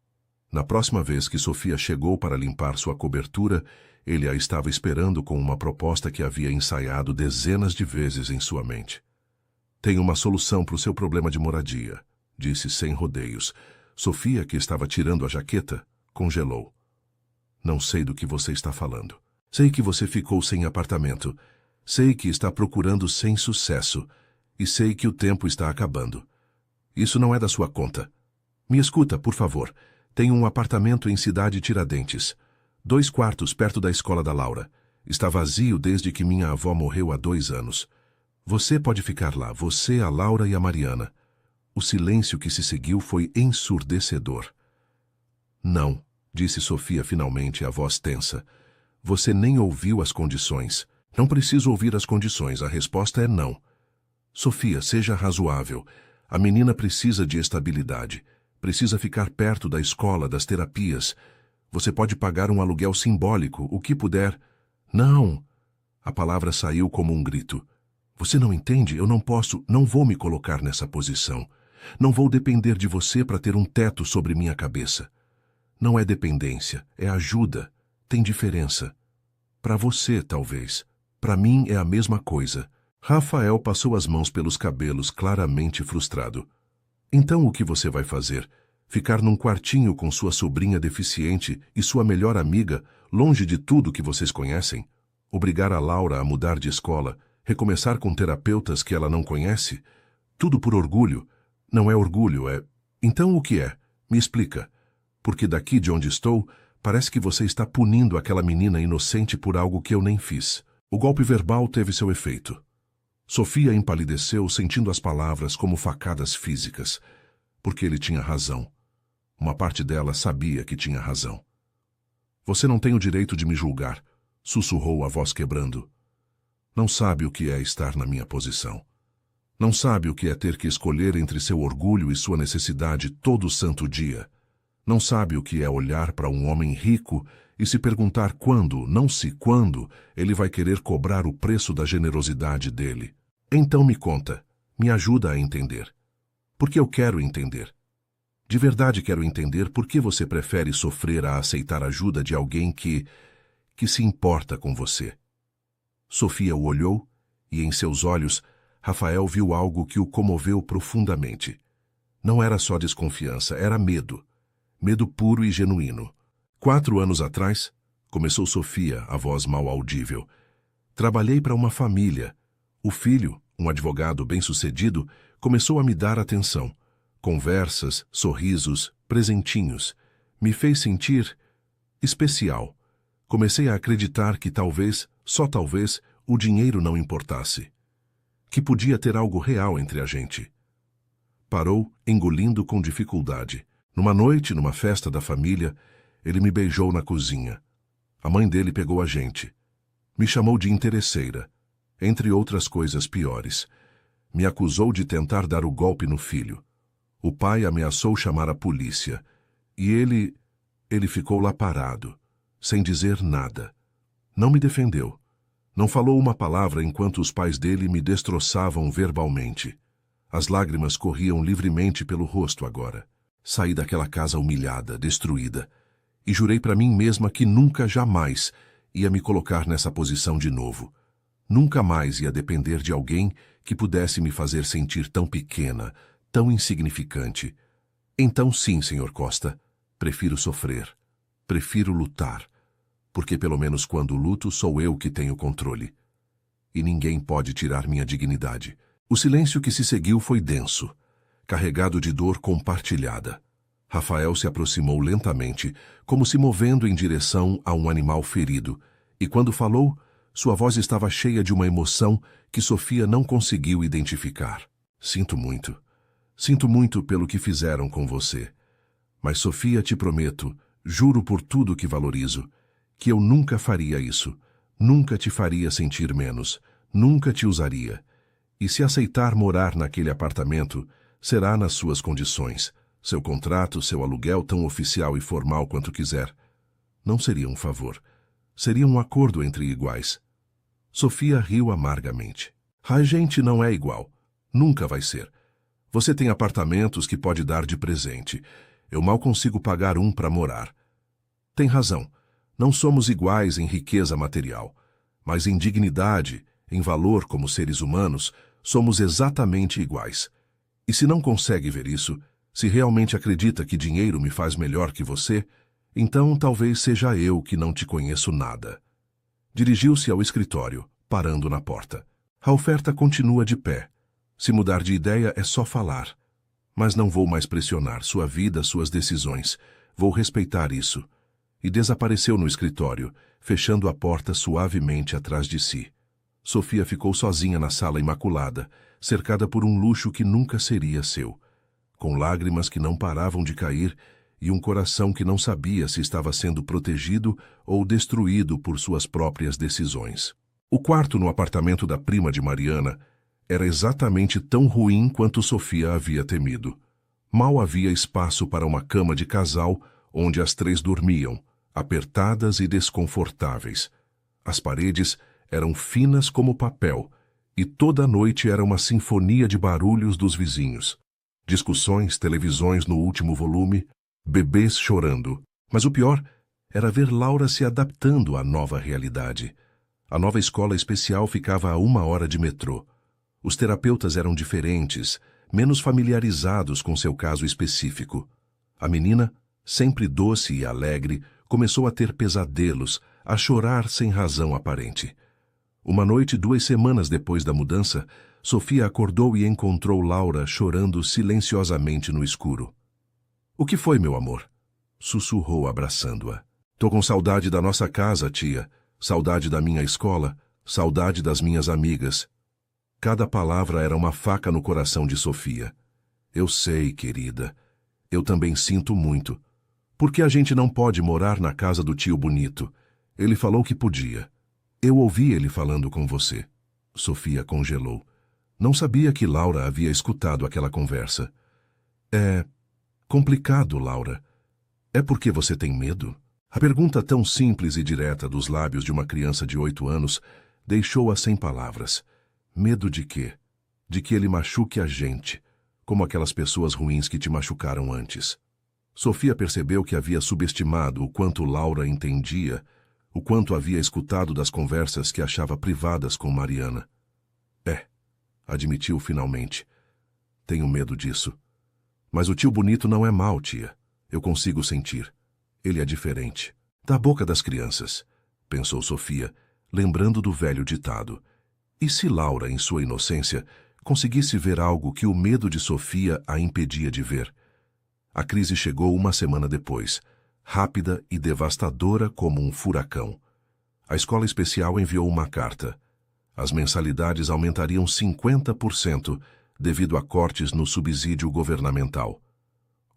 Na próxima vez que Sofia chegou para limpar sua cobertura, ele a estava esperando com uma proposta que havia ensaiado dezenas de vezes em sua mente. Tenho uma solução para o seu problema de moradia, disse sem rodeios. Sofia, que estava tirando a jaqueta, congelou. Não sei do que você está falando. Sei que você ficou sem apartamento. Sei que está procurando sem sucesso. E sei que o tempo está acabando. Isso não é da sua conta. Me escuta, por favor. Tenho um apartamento em Cidade Tiradentes. 2 quartos perto da escola da Laura. Está vazio desde que minha avó morreu há 2 anos. Você pode ficar lá, você, a Laura e a Mariana. O silêncio que se seguiu foi ensurdecedor. Não, disse Sofia finalmente, a voz tensa. Você nem ouviu as condições. Não preciso ouvir as condições, a resposta é não. Sofia, seja razoável. A menina precisa de estabilidade. Precisa ficar perto da escola, das terapias. Você pode pagar um aluguel simbólico, o que puder. Não! A palavra saiu como um grito. Você não entende? Eu não posso, não vou me colocar nessa posição. Não vou depender de você para ter um teto sobre minha cabeça. Não é dependência, é ajuda. Tem diferença. Para você, talvez. Para mim é a mesma coisa. Rafael passou as mãos pelos cabelos, claramente frustrado. Então o que você vai fazer? Ficar num quartinho com sua sobrinha deficiente e sua melhor amiga, longe de tudo que vocês conhecem? Obrigar a Laura a mudar de escola? Recomeçar com terapeutas que ela não conhece? Tudo por orgulho? Não é orgulho, é... Então o que é? Me explica. Porque daqui de onde estou, parece que você está punindo aquela menina inocente por algo que eu nem fiz. O golpe verbal teve seu efeito. Sofia empalideceu, sentindo as palavras como facadas físicas. Porque ele tinha razão. Uma parte dela sabia que tinha razão. Você não tem o direito de me julgar, sussurrou a voz quebrando. Não sabe o que é estar na minha posição. Não sabe o que é ter que escolher entre seu orgulho e sua necessidade todo santo dia. Não sabe o que é olhar para um homem rico e se perguntar quando, não se quando, ele vai querer cobrar o preço da generosidade dele. Então me conta, me ajuda a entender. Porque eu quero entender. De verdade quero entender por que você prefere sofrer a aceitar ajuda de alguém que se importa com você. Sofia o olhou e em seus olhos Rafael viu algo que o comoveu profundamente. Não era só desconfiança, era medo. Medo puro e genuíno. 4 anos atrás, começou Sofia, a voz mal audível. Trabalhei para uma família. O filho, um advogado bem-sucedido, começou a me dar atenção. Conversas, sorrisos, presentinhos. Me fez sentir especial. Comecei a acreditar que talvez, só talvez, o dinheiro não importasse. Que podia ter algo real entre a gente. Parou, engolindo com dificuldade. Numa noite, numa festa da família, ele me beijou na cozinha. A mãe dele pegou a gente. Me chamou de interesseira, entre outras coisas piores. Me acusou de tentar dar o golpe no filho. O pai ameaçou chamar a polícia. E ele ficou lá parado, sem dizer nada. Não me defendeu. Não falou uma palavra enquanto os pais dele me destroçavam verbalmente. As lágrimas corriam livremente pelo rosto agora. Saí daquela casa humilhada, destruída, e jurei para mim mesma que nunca, jamais, ia me colocar nessa posição de novo. Nunca mais ia depender de alguém que pudesse me fazer sentir tão pequena, tão insignificante. Então sim, Sr. Costa, prefiro sofrer, prefiro lutar, porque pelo menos quando luto sou eu que tenho controle. E ninguém pode tirar minha dignidade. O silêncio que se seguiu foi denso, carregado de dor compartilhada. Rafael se aproximou lentamente, como se movendo em direção a um animal ferido, e quando falou, sua voz estava cheia de uma emoção que Sofia não conseguiu identificar. Sinto muito pelo que fizeram com você. Mas Sofia, te prometo, juro por tudo que valorizo, que eu nunca faria isso, nunca te faria sentir menos, nunca te usaria. E se aceitar morar naquele apartamento, será nas suas condições. Seu contrato, seu aluguel tão oficial e formal quanto quiser. Não seria um favor. Seria um acordo entre iguais. Sofia riu amargamente. A gente não é igual. Nunca vai ser. Você tem apartamentos que pode dar de presente. Eu mal consigo pagar um para morar. Tem razão. Não somos iguais em riqueza material, mas em dignidade, em valor como seres humanos, somos exatamente iguais. E se não consegue ver isso, se realmente acredita que dinheiro me faz melhor que você, então talvez seja eu que não te conheço nada. Dirigiu-se ao escritório, parando na porta. A oferta continua de pé. Se mudar de ideia é só falar. Mas não vou mais pressionar sua vida, suas decisões. Vou respeitar isso. E desapareceu no escritório, fechando a porta suavemente atrás de si. Sofia ficou sozinha na sala imaculada, cercada por um luxo que nunca seria seu, com lágrimas que não paravam de cair e um coração que não sabia se estava sendo protegido ou destruído por suas próprias decisões. O quarto no apartamento da prima de Mariana era exatamente tão ruim quanto Sofia havia temido. Mal havia espaço para uma cama de casal onde as três dormiam, apertadas e desconfortáveis. As paredes eram finas como papel, e toda noite era uma sinfonia de barulhos dos vizinhos. Discussões, televisões no último volume, bebês chorando. Mas o pior era ver Laura se adaptando à nova realidade. A nova escola especial ficava a 1 hora de metrô. Os terapeutas eram diferentes, menos familiarizados com seu caso específico. A menina, sempre doce e alegre, começou a ter pesadelos, a chorar sem razão aparente. Uma noite, 2 semanas depois da mudança, Sofia acordou e encontrou Laura chorando silenciosamente no escuro. "O que foi, meu amor?" sussurrou abraçando-a. "Tô com saudade da nossa casa, tia. Saudade da minha escola. Saudade das minhas amigas." Cada palavra era uma faca no coração de Sofia. "Eu sei, querida. Eu também sinto muito. Por que a gente não pode morar na casa do tio Bonito? Ele falou que podia. Eu ouvi ele falando com você." Sofia congelou. Não sabia que Laura havia escutado aquela conversa. "É complicado, Laura. É porque você tem medo?" A pergunta tão simples e direta dos lábios de uma criança de 8 anos deixou-a sem palavras. Medo de quê? De que ele machuque a gente, como aquelas pessoas ruins que te machucaram antes. Sofia percebeu que havia subestimado o quanto Laura entendia, o quanto havia escutado das conversas que achava privadas com Mariana. Admitiu finalmente. "Tenho medo disso. Mas o tio Bonito não é mau, tia. Eu consigo sentir. Ele é diferente." "Da boca das crianças", pensou Sofia, lembrando do velho ditado. E se Laura, em sua inocência, conseguisse ver algo que o medo de Sofia a impedia de ver? A crise chegou 1 semana depois, rápida e devastadora como um furacão. A escola especial enviou uma carta. As mensalidades aumentariam 50% devido a cortes no subsídio governamental.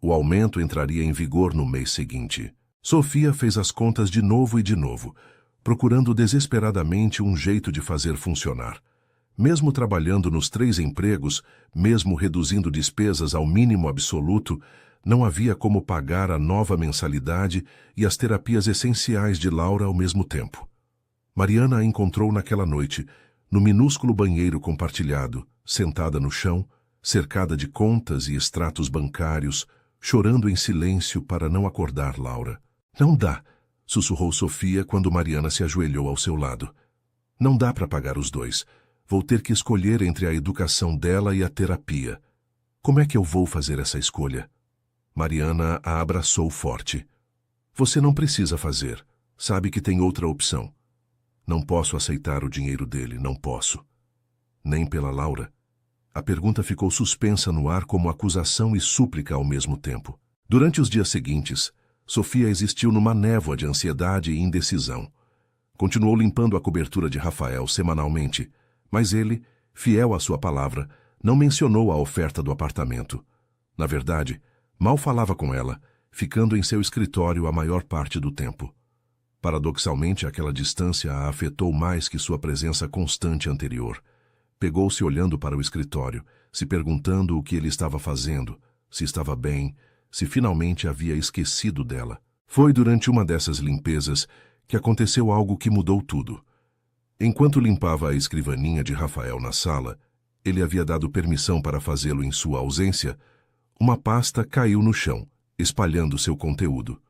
O aumento entraria em vigor no mês seguinte. Sofia fez as contas de novo, procurando desesperadamente um jeito de fazer funcionar. Mesmo trabalhando nos 3 empregos, mesmo reduzindo despesas ao mínimo absoluto, não havia como pagar a nova mensalidade e as terapias essenciais de Laura ao mesmo tempo. Mariana a encontrou naquela noite, no minúsculo banheiro compartilhado, sentada no chão, cercada de contas e extratos bancários, chorando em silêncio para não acordar Laura. "Não dá", sussurrou Sofia quando Mariana se ajoelhou ao seu lado. "Não dá para pagar os 2. Vou ter que escolher entre a educação dela e a terapia. Como é que eu vou fazer essa escolha?" Mariana a abraçou forte. "Você não precisa fazer. Sabe que tem outra opção." "Não posso aceitar o dinheiro dele, não posso." "Nem pela Laura?" A pergunta ficou suspensa no ar como acusação e súplica ao mesmo tempo. Durante os dias seguintes, Sofia existiu numa névoa de ansiedade e indecisão. Continuou limpando a cobertura de Rafael semanalmente, mas ele, fiel à sua palavra, não mencionou a oferta do apartamento. Na verdade, mal falava com ela, ficando em seu escritório a maior parte do tempo. Paradoxalmente, aquela distância a afetou mais que sua presença constante anterior. Pegou-se olhando para o escritório, se perguntando o que ele estava fazendo, se estava bem, se finalmente havia esquecido dela. Foi durante uma dessas limpezas que aconteceu algo que mudou tudo. Enquanto limpava a escrivaninha de Rafael na sala, ele havia dado permissão para fazê-lo em sua ausência, uma pasta caiu no chão, espalhando seu conteúdo.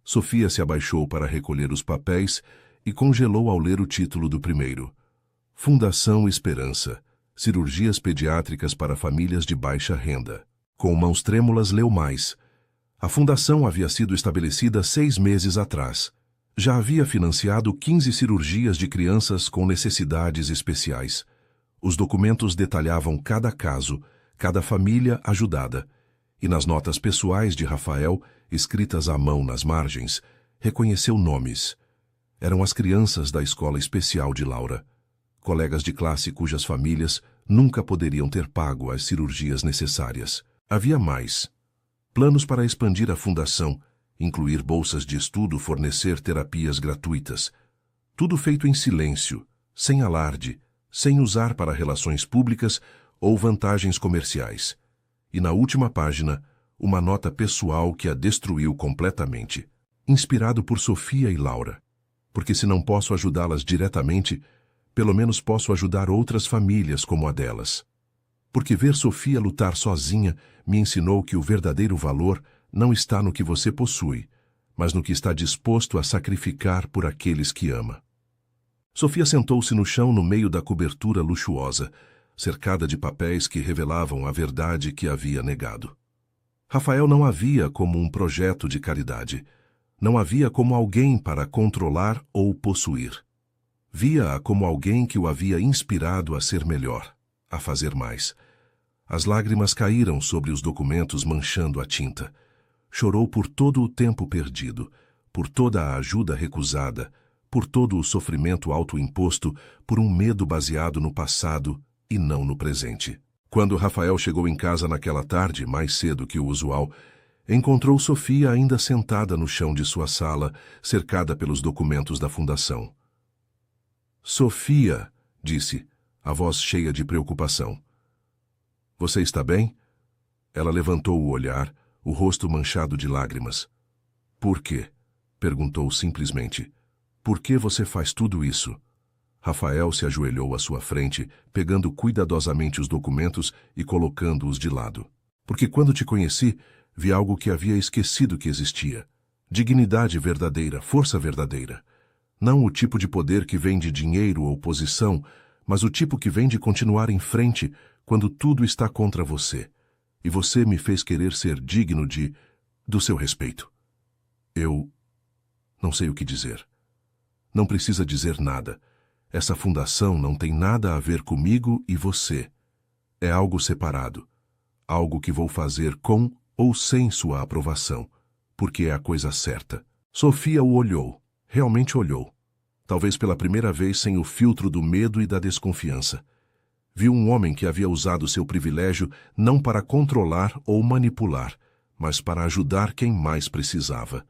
Sofia se abaixou para recolher os papéis e congelou ao ler o título do primeiro. Fundação Esperança. Cirurgias pediátricas para famílias de baixa renda. Com mãos trêmulas leu mais. A fundação havia sido estabelecida 6 meses atrás. Já havia financiado 15 cirurgias de crianças com necessidades especiais. Os documentos detalhavam cada caso, cada família ajudada. E nas notas pessoais de Rafael, escritas à mão nas margens, reconheceu nomes. Eram as crianças da escola especial de Laura. Colegas de classe cujas famílias nunca poderiam ter pago as cirurgias necessárias. Havia mais. Planos para expandir a fundação, incluir bolsas de estudo, fornecer terapias gratuitas. Tudo feito em silêncio, sem alarde, sem usar para relações públicas ou vantagens comerciais. E na última página, uma nota pessoal que a destruiu completamente. Inspirado por Sofia e Laura. Porque se não posso ajudá-las diretamente, pelo menos posso ajudar outras famílias como a delas. Porque ver Sofia lutar sozinha me ensinou que o verdadeiro valor não está no que você possui, mas no que está disposto a sacrificar por aqueles que ama. Sofia sentou-se no chão no meio da cobertura luxuosa, cercada de papéis que revelavam a verdade que havia negado. Rafael não a via como um projeto de caridade. Não a via como alguém para controlar ou possuir. Via-a como alguém que o havia inspirado a ser melhor, a fazer mais. As lágrimas caíram sobre os documentos manchando a tinta. Chorou por todo o tempo perdido, por toda a ajuda recusada, por todo o sofrimento autoimposto, por um medo baseado no passado e não no presente. Quando Rafael chegou em casa naquela tarde, mais cedo que o usual, encontrou Sofia ainda sentada no chão de sua sala, cercada pelos documentos da fundação. Sofia, disse, a voz cheia de preocupação. Você está bem? Ela levantou o olhar, o rosto manchado de lágrimas. Por quê? Perguntou simplesmente. Por que você faz tudo isso? Rafael se ajoelhou à sua frente, pegando cuidadosamente os documentos e colocando-os de lado. Porque quando te conheci, vi algo que havia esquecido que existia. Dignidade verdadeira, força verdadeira. Não o tipo de poder que vem de dinheiro ou posição, mas o tipo que vem de continuar em frente quando tudo está contra você. E você me fez querer ser digno do seu respeito. Eu não sei o que dizer. Não precisa dizer nada. Essa fundação não tem nada a ver comigo e você. É algo separado. Algo que vou fazer com ou sem sua aprovação, porque é a coisa certa. Sofia o olhou, realmente olhou. Talvez pela primeira vez sem o filtro do medo e da desconfiança. Viu um homem que havia usado seu privilégio não para controlar ou manipular, mas para ajudar quem mais precisava.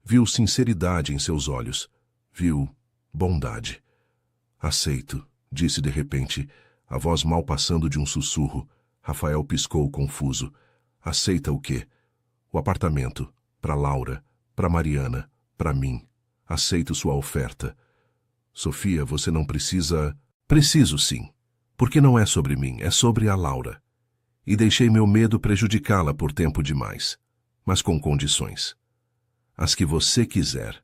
Viu sinceridade em seus olhos. Viu bondade. Aceito, disse de repente, a voz mal passando de um sussurro. Rafael piscou confuso. Aceita o quê? O apartamento. Para Laura, para Mariana, para mim. Aceito sua oferta. Sofia, você não precisa... Preciso sim. Porque não é sobre mim, é sobre a Laura. E deixei meu medo prejudicá-la por tempo demais. Mas com condições. As que você quiser.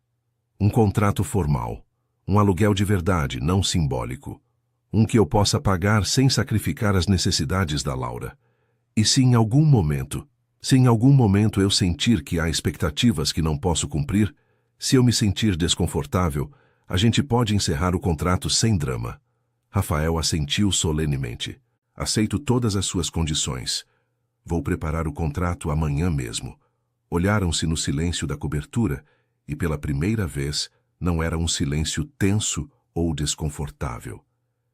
Um contrato formal. Um aluguel de verdade, não simbólico. Um que eu possa pagar sem sacrificar as necessidades da Laura. E se em algum momento eu sentir que há expectativas que não posso cumprir, se eu me sentir desconfortável, a gente pode encerrar o contrato sem drama. Rafael assentiu solenemente. Aceito todas as suas condições. Vou preparar o contrato amanhã mesmo. Olharam-se no silêncio da cobertura e, pela primeira vez, não era um silêncio tenso ou desconfortável.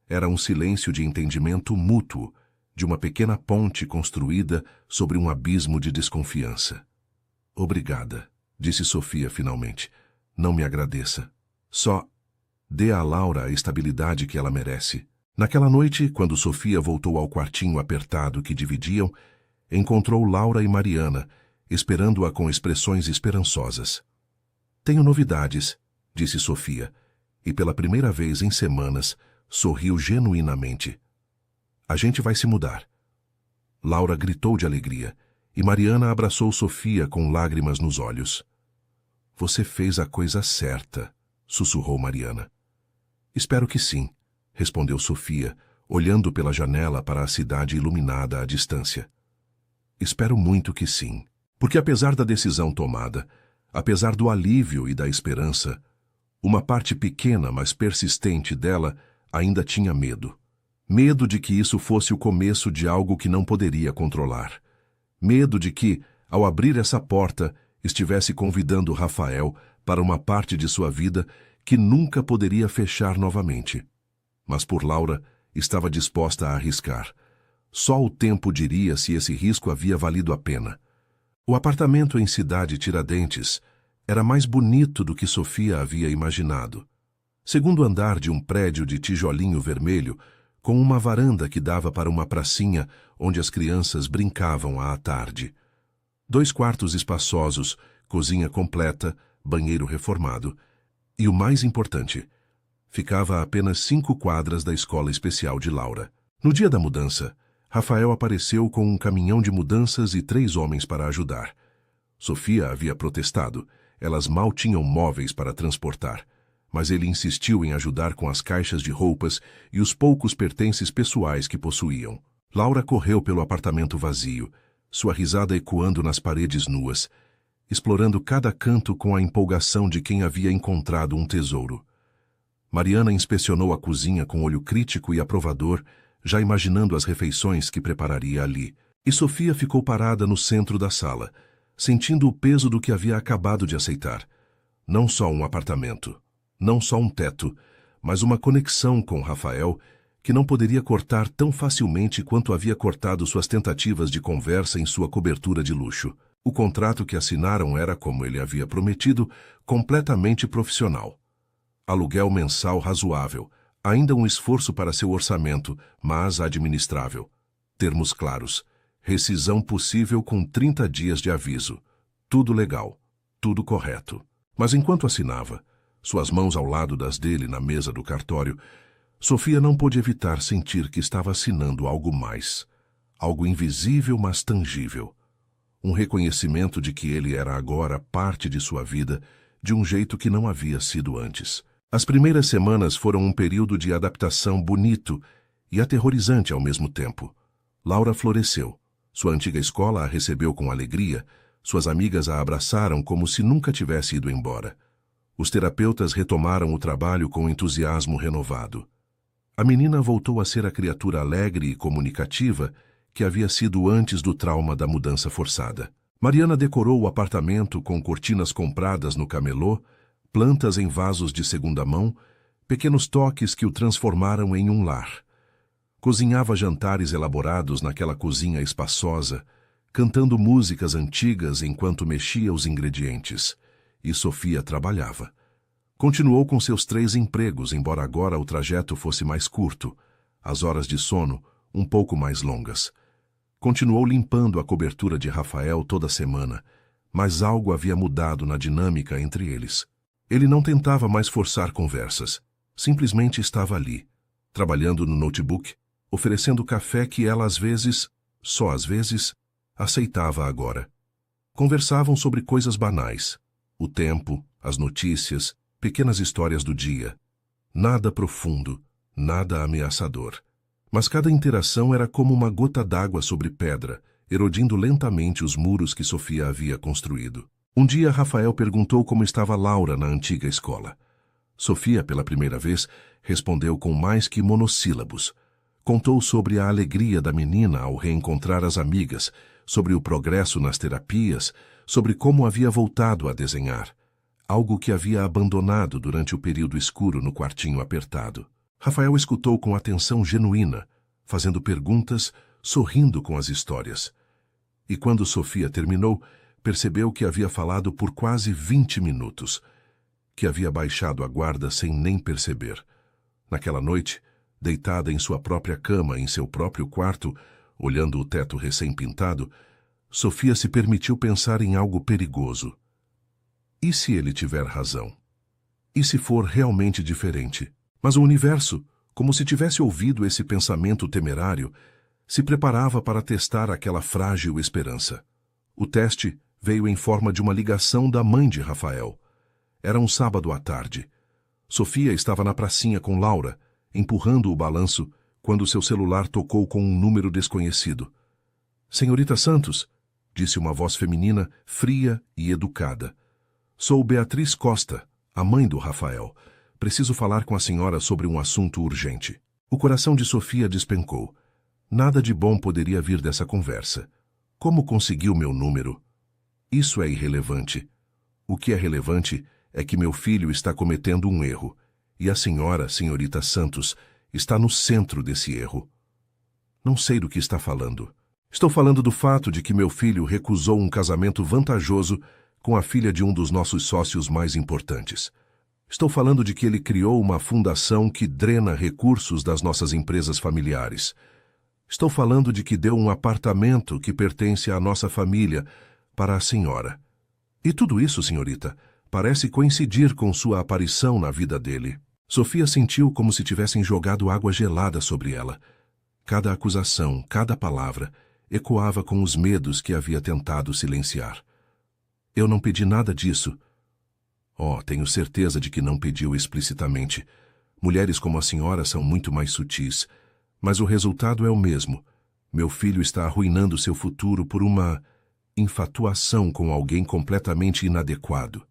Era um silêncio de entendimento mútuo, de uma pequena ponte construída sobre um abismo de desconfiança. Obrigada, disse Sofia finalmente. Não me agradeça. Só dê a Laura a estabilidade que ela merece. Naquela noite, quando Sofia voltou ao quartinho apertado que dividiam, encontrou Laura e Mariana, esperando-a com expressões esperançosas. Tenho novidades, disse Sofia, e pela primeira vez em semanas, sorriu genuinamente. A gente vai se mudar. Laura gritou de alegria, e Mariana abraçou Sofia com lágrimas nos olhos. Você fez a coisa certa, sussurrou Mariana. Espero que sim, respondeu Sofia, olhando pela janela para a cidade iluminada à distância. Espero muito que sim, porque apesar da decisão tomada, apesar do alívio e da esperança, uma parte pequena, mas persistente dela ainda tinha medo. Medo de que isso fosse o começo de algo que não poderia controlar. Medo de que, ao abrir essa porta, estivesse convidando Rafael para uma parte de sua vida que nunca poderia fechar novamente. Mas por Laura, estava disposta a arriscar. Só o tempo diria se esse risco havia valido a pena. O apartamento em Cidade Tiradentes era mais bonito do que Sofia havia imaginado. Segundo andar de um prédio de tijolinho vermelho, com uma varanda que dava para uma pracinha onde as crianças brincavam à tarde. 2 quartos espaçosos, cozinha completa, banheiro reformado. E o mais importante, ficava a apenas 5 quadras da escola especial de Laura. No dia da mudança, Rafael apareceu com um caminhão de mudanças e 3 homens para ajudar. Sofia havia protestado. Elas mal tinham móveis para transportar. Mas ele insistiu em ajudar com as caixas de roupas e os poucos pertences pessoais que possuíam. Laura correu pelo apartamento vazio, sua risada ecoando nas paredes nuas, explorando cada canto com a empolgação de quem havia encontrado um tesouro. Mariana inspecionou a cozinha com olho crítico e aprovador, já imaginando as refeições que prepararia ali. E Sofia ficou parada no centro da sala, sentindo o peso do que havia acabado de aceitar. Não só um apartamento, não só um teto, mas uma conexão com Rafael que não poderia cortar tão facilmente quanto havia cortado suas tentativas de conversa em sua cobertura de luxo. O contrato que assinaram era, como ele havia prometido, completamente profissional. Aluguel mensal razoável, ainda um esforço para seu orçamento, mas administrável. Termos claros. Rescisão possível com 30 dias de aviso. Tudo legal, tudo correto. Mas enquanto assinava, suas mãos ao lado das dele na mesa do cartório, Sofia não pôde evitar sentir que estava assinando algo mais. Algo invisível, mas tangível. Um reconhecimento de que ele era agora parte de sua vida, de um jeito que não havia sido antes. As primeiras semanas foram um período de adaptação bonito e aterrorizante ao mesmo tempo. Laura floresceu. Sua antiga escola a recebeu com alegria, suas amigas a abraçaram como se nunca tivesse ido embora. Os terapeutas retomaram o trabalho com entusiasmo renovado. A menina voltou a ser a criatura alegre e comunicativa que havia sido antes do trauma da mudança forçada. Mariana decorou o apartamento com cortinas compradas no camelô, plantas em vasos de segunda mão, pequenos toques que o transformaram em um lar. Cozinhava jantares elaborados naquela cozinha espaçosa, cantando músicas antigas enquanto mexia os ingredientes. E Sofia trabalhava. Continuou com seus 3 empregos, embora agora o trajeto fosse mais curto, as horas de sono um pouco mais longas. Continuou limpando a cobertura de Rafael toda semana, mas algo havia mudado na dinâmica entre eles. Ele não tentava mais forçar conversas, simplesmente estava ali, trabalhando no notebook, oferecendo café que ela às vezes, só às vezes, aceitava agora. Conversavam sobre coisas banais, o tempo, as notícias, pequenas histórias do dia. Nada profundo, nada ameaçador. Mas cada interação era como uma gota d'água sobre pedra, erodindo lentamente os muros que Sofia havia construído. Um dia, Rafael perguntou como estava Laura na antiga escola. Sofia, pela primeira vez, respondeu com mais que monossílabos. Contou sobre a alegria da menina ao reencontrar as amigas, sobre o progresso nas terapias, sobre como havia voltado a desenhar, algo que havia abandonado durante o período escuro no quartinho apertado. Rafael escutou com atenção genuína, fazendo perguntas, sorrindo com as histórias. E quando Sofia terminou, percebeu que havia falado por quase 20 minutos, que havia baixado a guarda sem nem perceber. Naquela noite, deitada em sua própria cama, em seu próprio quarto, olhando o teto recém-pintado, Sofia se permitiu pensar em algo perigoso. E se ele tiver razão? E se for realmente diferente? Mas o universo, como se tivesse ouvido esse pensamento temerário, se preparava para testar aquela frágil esperança. O teste veio em forma de uma ligação da mãe de Rafael. Era um sábado à tarde. Sofia estava na pracinha com Laura, empurrando o balanço, quando seu celular tocou com um número desconhecido. Senhorita Santos, disse uma voz feminina, fria e educada. Sou Beatriz Costa, a mãe do Rafael. Preciso falar com a senhora sobre um assunto urgente. O coração de Sofia despencou. Nada de bom poderia vir dessa conversa. Como conseguiu meu número? Isso é irrelevante. O que é relevante é que meu filho está cometendo um erro, e a senhora, senhorita Santos, está no centro desse erro. Não sei do que está falando. Estou falando do fato de que meu filho recusou um casamento vantajoso com a filha de um dos nossos sócios mais importantes. Estou falando de que ele criou uma fundação que drena recursos das nossas empresas familiares. Estou falando de que deu um apartamento que pertence à nossa família para a senhora. E tudo isso, senhorita, parece coincidir com sua aparição na vida dele. Sofia sentiu como se tivessem jogado água gelada sobre ela. Cada acusação, cada palavra, ecoava com os medos que havia tentado silenciar. Eu não pedi nada disso. Oh, tenho certeza de que não pediu explicitamente. Mulheres como a senhora são muito mais sutis. Mas o resultado é o mesmo. Meu filho está arruinando seu futuro por uma infatuação com alguém completamente inadequado.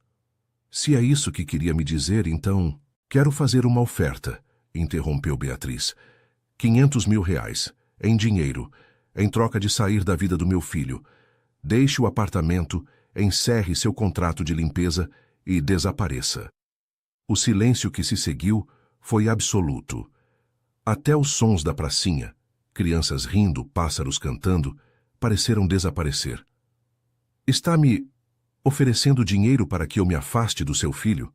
Se é isso que queria me dizer, então... Quero fazer uma oferta, interrompeu Beatriz. 500 mil reais, em dinheiro, em troca de sair da vida do meu filho. Deixe o apartamento, encerre seu contrato de limpeza e desapareça. O silêncio que se seguiu foi absoluto. Até os sons da pracinha, crianças rindo, pássaros cantando, pareceram desaparecer. Está me oferecendo dinheiro para que eu me afaste do seu filho?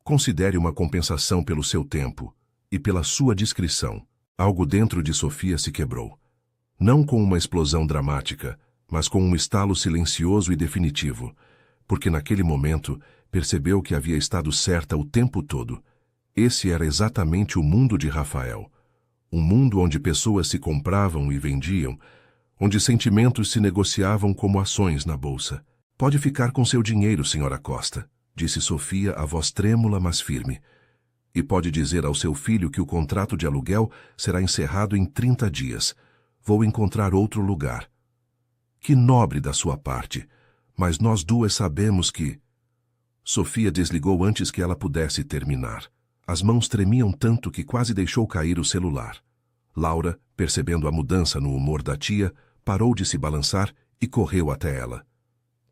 Considere uma compensação pelo seu tempo e pela sua discrição. Algo dentro de Sofia se quebrou. Não com uma explosão dramática, mas com um estalo silencioso e definitivo, porque naquele momento percebeu que havia estado certa o tempo todo. Esse era exatamente o mundo de Rafael. Um mundo onde pessoas se compravam e vendiam, onde sentimentos se negociavam como ações na bolsa. Pode ficar com seu dinheiro, senhora Costa, disse Sofia, a voz trêmula, mas firme. E pode dizer ao seu filho que o contrato de aluguel será encerrado em 30 dias. Vou encontrar outro lugar. Que nobre da sua parte, mas nós duas sabemos que... Sofia desligou antes que ela pudesse terminar. As mãos tremiam tanto que quase deixou cair o celular. Laura, percebendo a mudança no humor da tia, parou de se balançar e correu até ela.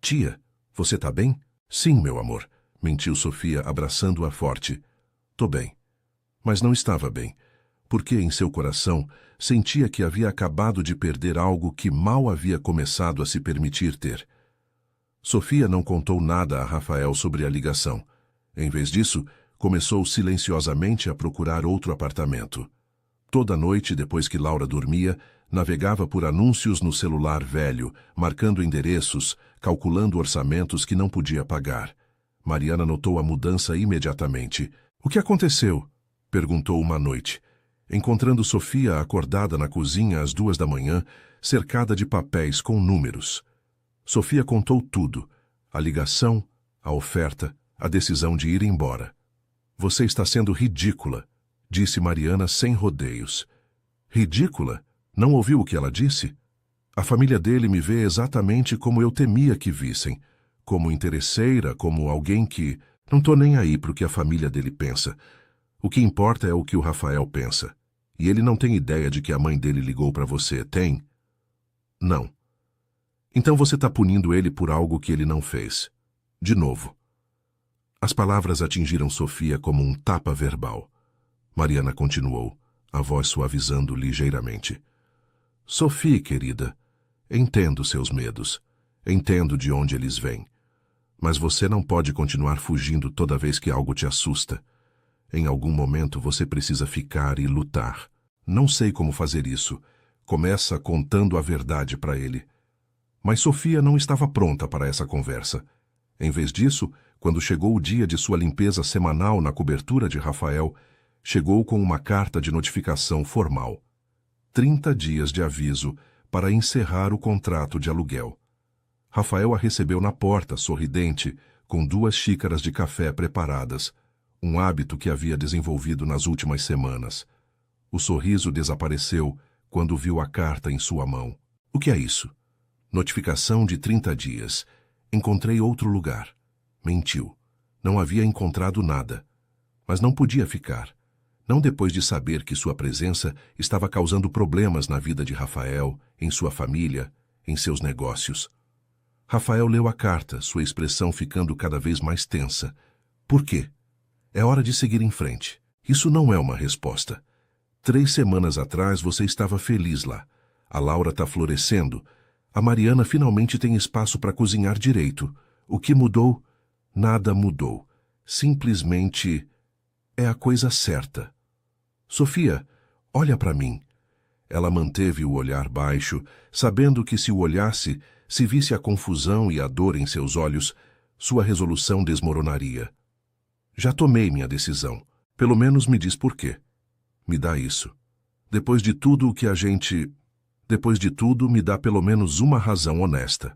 Tia, você tá bem? Sim, meu amor, mentiu Sofia, abraçando-a forte. Tô bem. Mas não estava bem, porque em seu coração sentia que havia acabado de perder algo que mal havia começado a se permitir ter. Sofia não contou nada a Rafael sobre a ligação. Em vez disso, começou silenciosamente a procurar outro apartamento. Toda noite, depois que Laura dormia, navegava por anúncios no celular velho, marcando endereços, calculando orçamentos que não podia pagar. Mariana notou a mudança imediatamente. O que aconteceu? Perguntou uma noite, encontrando Sofia acordada na cozinha às 2 da manhã, cercada de papéis com números. Sofia contou tudo, a ligação, a oferta, a decisão de ir embora. Você está sendo ridícula, disse Mariana sem rodeios. Ridícula? Não ouviu o que ela disse? A família dele me vê exatamente como eu temia que vissem, como interesseira, como alguém que... Não tô nem aí pro que a família dele pensa. O que importa é o que o Rafael pensa. E ele não tem ideia de que a mãe dele ligou para você, tem? Não. Então você está punindo ele por algo que ele não fez. De novo. As palavras atingiram Sofia como um tapa verbal. Mariana continuou, a voz suavizando ligeiramente. Sophie, querida, entendo seus medos. Entendo de onde eles vêm. Mas você não pode continuar fugindo toda vez que algo te assusta. Em algum momento você precisa ficar e lutar. Não sei como fazer isso. Começa contando a verdade para ele. Mas Sofia não estava pronta para essa conversa. Em vez disso, quando chegou o dia de sua limpeza semanal na cobertura de Rafael, chegou com uma carta de notificação formal. 30 dias de aviso para encerrar o contrato de aluguel. Rafael a recebeu na porta, sorridente, com 2 xícaras de café preparadas, um hábito que havia desenvolvido nas últimas semanas. O sorriso desapareceu quando viu a carta em sua mão. O que é isso? Notificação de 30 dias. Encontrei outro lugar. Mentiu. Não havia encontrado nada. Mas não podia ficar. Não depois de saber que sua presença estava causando problemas na vida de Rafael, em sua família, em seus negócios. Rafael leu a carta, sua expressão ficando cada vez mais tensa. Por quê? É hora de seguir em frente. Isso não é uma resposta. 3 semanas atrás você estava feliz lá. A Laura está florescendo. A Mariana finalmente tem espaço para cozinhar direito. O que mudou? Nada mudou. Simplesmente é a coisa certa. Sofia, olha para mim. Ela manteve o olhar baixo, sabendo que se o olhasse, se visse a confusão e a dor em seus olhos, sua resolução desmoronaria. Já tomei minha decisão. Pelo menos me diz por quê. Me dá isso. Depois de tudo, me dá pelo menos uma razão honesta.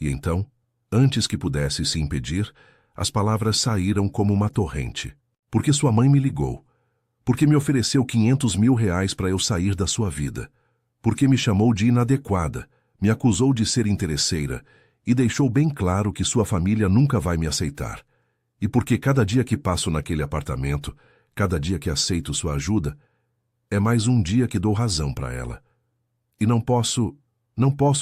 E então, antes que pudesse se impedir, as palavras saíram como uma torrente. Porque sua mãe me ligou. Porque me ofereceu R$ 500.000 para eu sair da sua vida. Porque me chamou de inadequada, me acusou de ser interesseira e deixou bem claro que sua família nunca vai me aceitar. E porque cada dia que passo naquele apartamento, cada dia que aceito sua ajuda, é mais um dia que dou razão para ela. E não posso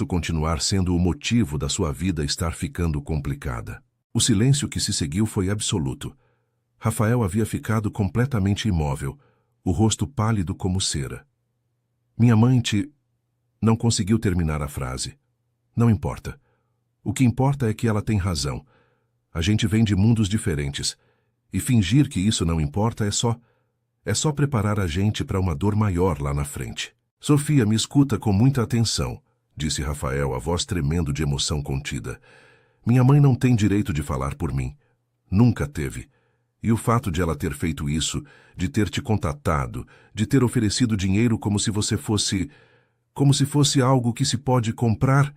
continuar sendo o motivo da sua vida estar ficando complicada. O silêncio que se seguiu foi absoluto. Rafael havia ficado completamente imóvel, o rosto pálido como cera. Minha mãe Não conseguiu terminar a frase. Não importa. O que importa é que ela tem razão. A gente vem de mundos diferentes. E fingir que isso não importa é só preparar a gente para uma dor maior lá na frente. Sofia, me escuta com muita atenção, disse Rafael, a voz tremendo de emoção contida. Minha mãe não tem direito de falar por mim. Nunca teve. E o fato de ela ter feito isso, de ter te contatado, de ter oferecido dinheiro como se fosse algo que se pode comprar,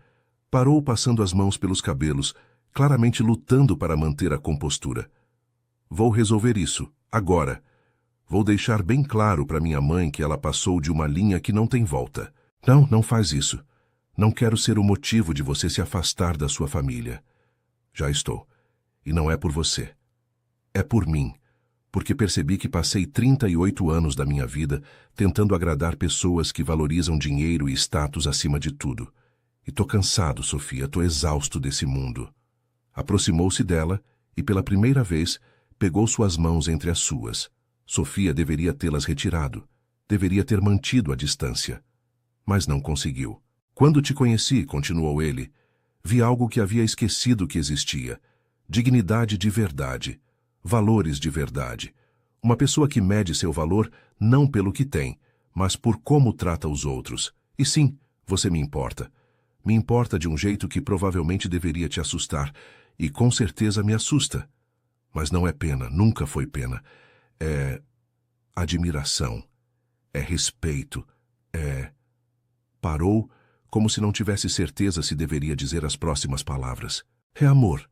parou passando as mãos pelos cabelos, claramente lutando para manter a compostura. Vou resolver isso, agora. Vou deixar bem claro para minha mãe que ela passou de uma linha que não tem volta. Não faz isso. Não quero ser o motivo de você se afastar da sua família. Já estou. E não é por você. É por mim. Porque percebi que passei 38 anos da minha vida tentando agradar pessoas que valorizam dinheiro e status acima de tudo. E tô cansado, Sofia, tô exausto desse mundo. Aproximou-se dela e, pela primeira vez, pegou suas mãos entre as suas. Sofia deveria tê-las retirado. Deveria ter mantido a distância. Mas não conseguiu. Quando te conheci, continuou ele, vi algo que havia esquecido que existia. Dignidade de verdade. Valores de verdade. Uma pessoa que mede seu valor não pelo que tem, mas por como trata os outros. E sim, você me importa. Me importa de um jeito que provavelmente deveria te assustar, e com certeza me assusta. Mas não é pena, nunca foi pena. É admiração. É respeito. Parou, como se não tivesse certeza se deveria dizer as próximas palavras. É amor.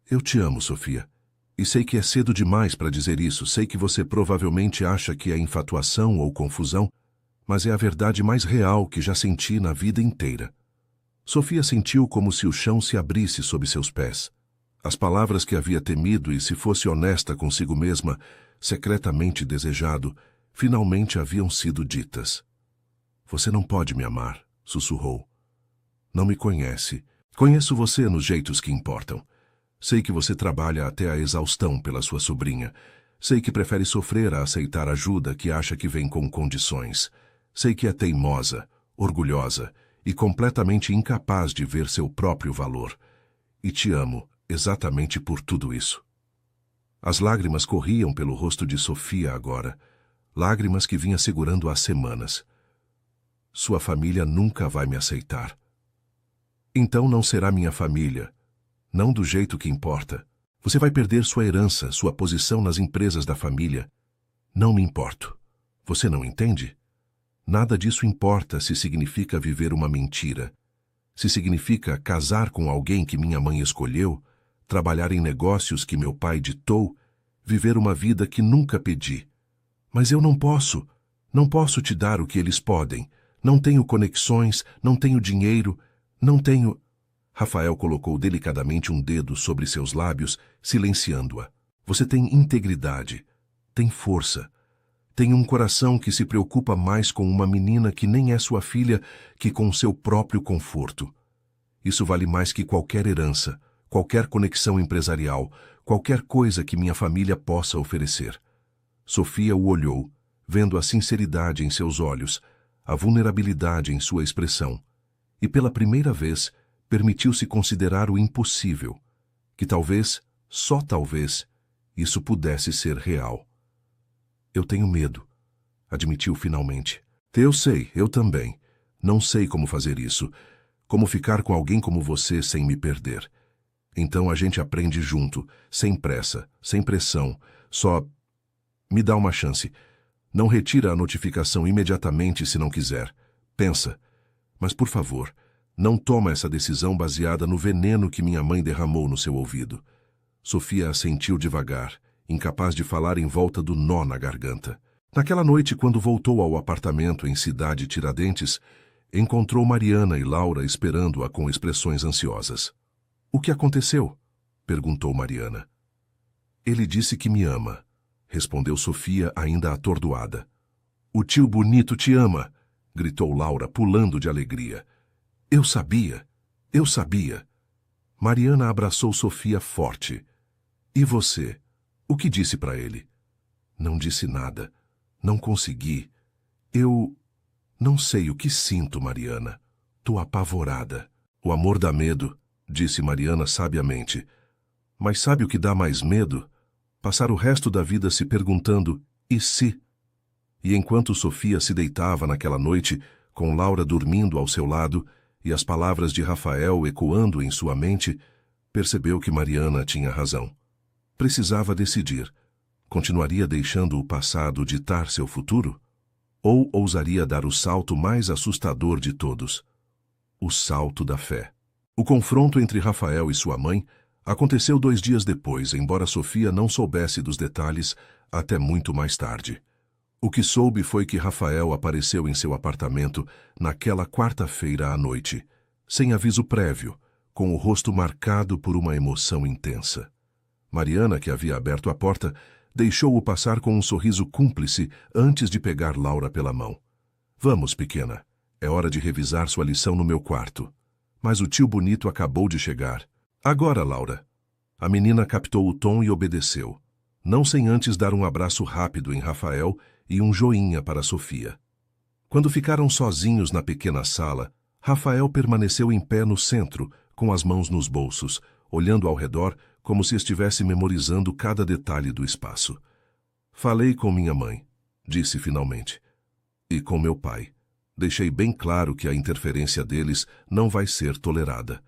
Eu te amo, Sofia. E sei que é cedo demais para dizer isso, sei que você provavelmente acha que é infatuação ou confusão, mas é a verdade mais real que já senti na vida inteira. Sofia sentiu como se o chão se abrisse sob seus pés. As palavras que havia temido e, se fosse honesta consigo mesma, secretamente desejado, finalmente haviam sido ditas. Você não pode me amar, sussurrou. Não me conhece. Conheço você nos jeitos que importam. Sei que você trabalha até a exaustão pela sua sobrinha. Sei que prefere sofrer a aceitar ajuda que acha que vem com condições. Sei que é teimosa, orgulhosa e completamente incapaz de ver seu próprio valor. E te amo exatamente por tudo isso. As lágrimas corriam pelo rosto de Sofia agora, lágrimas que vinha segurando há semanas. Sua família nunca vai me aceitar. Então não será minha família. Não do jeito que importa. Você vai perder sua herança, sua posição nas empresas da família. Não me importo. Você não entende? Nada disso importa se significa viver uma mentira. Se significa casar com alguém que minha mãe escolheu, trabalhar em negócios que meu pai ditou, viver uma vida que nunca pedi. Mas eu não posso. Não posso te dar o que eles podem. Não tenho conexões, não tenho dinheiro, não tenho... Rafael colocou delicadamente um dedo sobre seus lábios, silenciando-a. Você tem integridade, tem força, tem um coração que se preocupa mais com uma menina que nem é sua filha que com seu próprio conforto. Isso vale mais que qualquer herança, qualquer conexão empresarial, qualquer coisa que minha família possa oferecer. Sofia o olhou, vendo a sinceridade em seus olhos, a vulnerabilidade em sua expressão, e pela primeira vez permitiu-se considerar o impossível, que talvez, só talvez, isso pudesse ser real. Eu tenho medo, admitiu finalmente. Eu sei, eu também. Não sei como fazer isso, como ficar com alguém como você sem me perder. Então a gente aprende junto, sem pressa, sem pressão, só... Me dá uma chance. Não retira a notificação imediatamente se não quiser. Pensa. Mas, por favor, não toma essa decisão baseada no veneno que minha mãe derramou no seu ouvido. Sofia assentiu devagar, incapaz de falar em volta do nó na garganta. Naquela noite, quando voltou ao apartamento em Cidade Tiradentes, encontrou Mariana e Laura esperando-a com expressões ansiosas. — O que aconteceu? Perguntou Mariana. — Ele disse que me ama, respondeu Sofia, ainda atordoada. — O tio bonito te ama! Gritou Laura, pulando de alegria. — Eu sabia! Eu sabia! Mariana abraçou Sofia forte. — E você? O que disse para ele? — Não disse nada. Não consegui. Eu... Não sei o que sinto, Mariana. Tô apavorada. O amor dá medo, disse Mariana sabiamente. Mas sabe o que dá mais medo? Passar o resto da vida se perguntando, e se? E enquanto Sofia se deitava naquela noite, com Laura dormindo ao seu lado e as palavras de Rafael ecoando em sua mente, percebeu que Mariana tinha razão. Precisava decidir. Continuaria deixando o passado ditar seu futuro? Ou ousaria dar o salto mais assustador de todos? O salto da fé. O confronto entre Rafael e sua mãe aconteceu 2 dias depois, embora Sofia não soubesse dos detalhes até muito mais tarde. O que soube foi que Rafael apareceu em seu apartamento naquela quarta-feira à noite, sem aviso prévio, com o rosto marcado por uma emoção intensa. Mariana, que havia aberto a porta, deixou-o passar com um sorriso cúmplice antes de pegar Laura pela mão. — Vamos, pequena. É hora de revisar sua lição no meu quarto. Mas o tio bonito acabou de chegar. — Agora, Laura. A menina captou o tom e obedeceu, não sem antes dar um abraço rápido em Rafael e um joinha para Sofia. Quando ficaram sozinhos na pequena sala, Rafael permaneceu em pé no centro, com as mãos nos bolsos, olhando ao redor como se estivesse memorizando cada detalhe do espaço. — Falei com minha mãe, disse finalmente. E com meu pai. Deixei bem claro que a interferência deles não vai ser tolerada.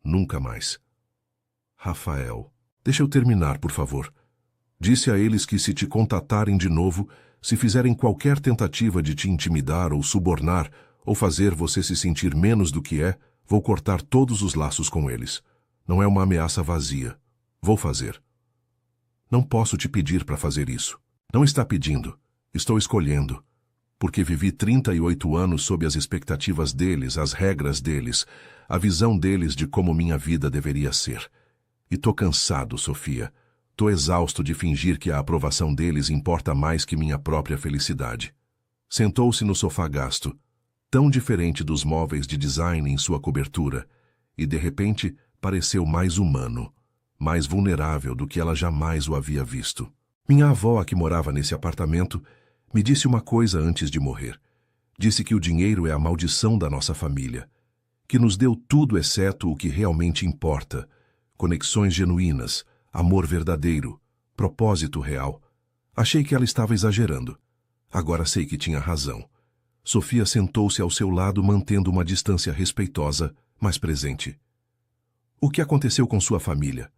Nunca mais. — Rafael, deixa eu terminar, por favor. Disse a eles que se te contatarem de novo, se fizerem qualquer tentativa de te intimidar ou subornar, ou fazer você se sentir menos do que é, vou cortar todos os laços com eles. Não é uma ameaça vazia. Vou fazer. Não posso te pedir para fazer isso. Não está pedindo. Estou escolhendo. Porque vivi 38 anos sob as expectativas deles, as regras deles, a visão deles de como minha vida deveria ser. E tô cansado, Sofia. Tô exausto de fingir que a aprovação deles importa mais que minha própria felicidade. Sentou-se no sofá gasto, tão diferente dos móveis de design em sua cobertura, e de repente pareceu mais humano, mais vulnerável do que ela jamais o havia visto. Minha avó, a que morava nesse apartamento, me disse uma coisa antes de morrer. Disse que o dinheiro é a maldição da nossa família, que nos deu tudo exceto o que realmente importa, conexões genuínas, amor verdadeiro, propósito real. Achei que ela estava exagerando. Agora sei que tinha razão. Sofia sentou-se ao seu lado, mantendo uma distância respeitosa, mas presente. O que aconteceu com sua família?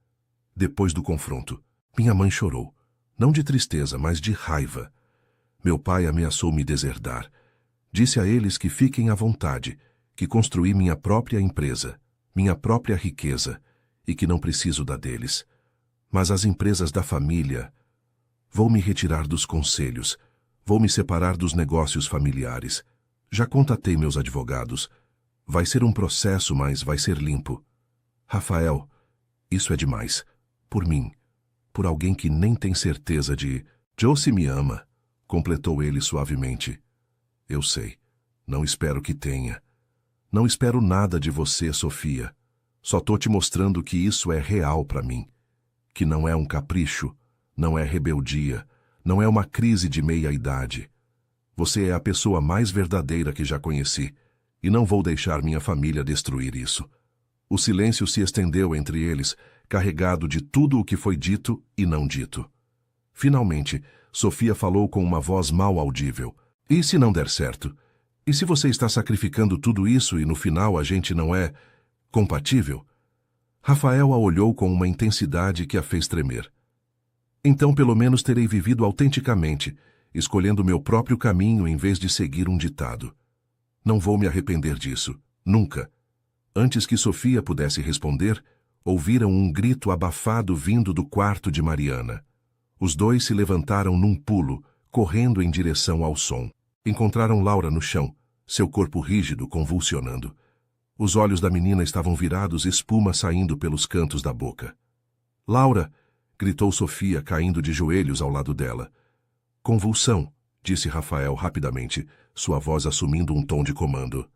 Depois do confronto, minha mãe chorou. Não de tristeza, mas de raiva. Meu pai ameaçou me deserdar. Disse a eles que fiquem à vontade, que construí minha própria empresa, minha própria riqueza, e que não preciso da deles. Mas as empresas da família... Vou me retirar dos conselhos, vou me separar dos negócios familiares. Já contatei meus advogados. Vai ser um processo, mas vai ser limpo. Rafael, isso é demais. Por mim, por alguém que nem tem certeza de... Josie me ama, completou ele suavemente. Eu sei. Não espero que tenha. Não espero nada de você, Sofia. Só tô te mostrando que isso é real para mim. Que não é um capricho, não é rebeldia, não é uma crise de meia-idade. Você é a pessoa mais verdadeira que já conheci, e não vou deixar minha família destruir isso. O silêncio se estendeu entre eles, carregado de tudo o que foi dito e não dito. Finalmente, Sofia falou com uma voz mal audível. E se não der certo? E se você está sacrificando tudo isso e no final a gente não é compatível? Rafael a olhou com uma intensidade que a fez tremer. Então pelo menos terei vivido autenticamente, escolhendo meu próprio caminho em vez de seguir um ditado. Não vou me arrepender disso, nunca. Antes que Sofia pudesse responder, ouviram um grito abafado vindo do quarto de Mariana. Os dois se levantaram num pulo, correndo em direção ao som. Encontraram Laura no chão, seu corpo rígido, convulsionando. Os olhos da menina estavam virados, espuma saindo pelos cantos da boca. Laura! Gritou Sofia, caindo de joelhos ao lado dela. Convulsão, disse Rafael rapidamente, sua voz assumindo um tom de comando.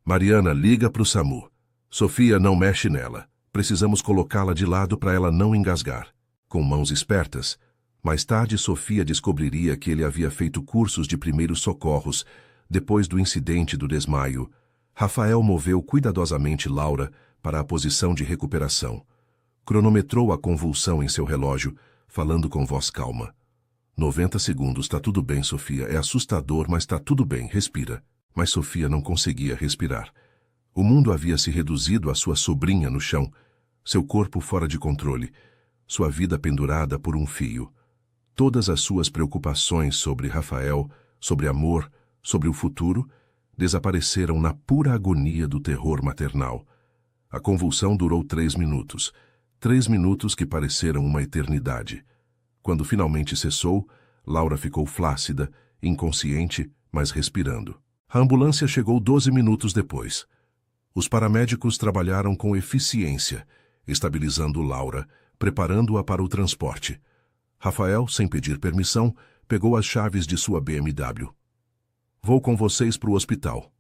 Mariana, liga pro SAMU. Sofia, não mexe nela. Precisamos colocá-la de lado para ela não engasgar. Com mãos espertas, mais tarde Sofia descobriria que ele havia feito cursos de primeiros socorros depois do incidente do desmaio. Rafael moveu cuidadosamente Laura para a posição de recuperação. Cronometrou a convulsão em seu relógio, falando com voz calma. 90 segundos, tá tudo bem, Sofia. É assustador, mas tá tudo bem, respira. Mas Sofia não conseguia respirar. O mundo havia se reduzido à sua sobrinha no chão, seu corpo fora de controle, sua vida pendurada por um fio. Todas as suas preocupações sobre Rafael, sobre amor, sobre o futuro, desapareceram na pura agonia do terror maternal. A convulsão durou 3 minutos. 3 minutos que pareceram uma eternidade. Quando finalmente cessou, Laura ficou flácida, inconsciente, mas respirando. A ambulância chegou 12 minutos depois. Os paramédicos trabalharam com eficiência, estabilizando Laura, preparando-a para o transporte. Rafael, sem pedir permissão, pegou as chaves de sua BMW. Vou com vocês para o hospital.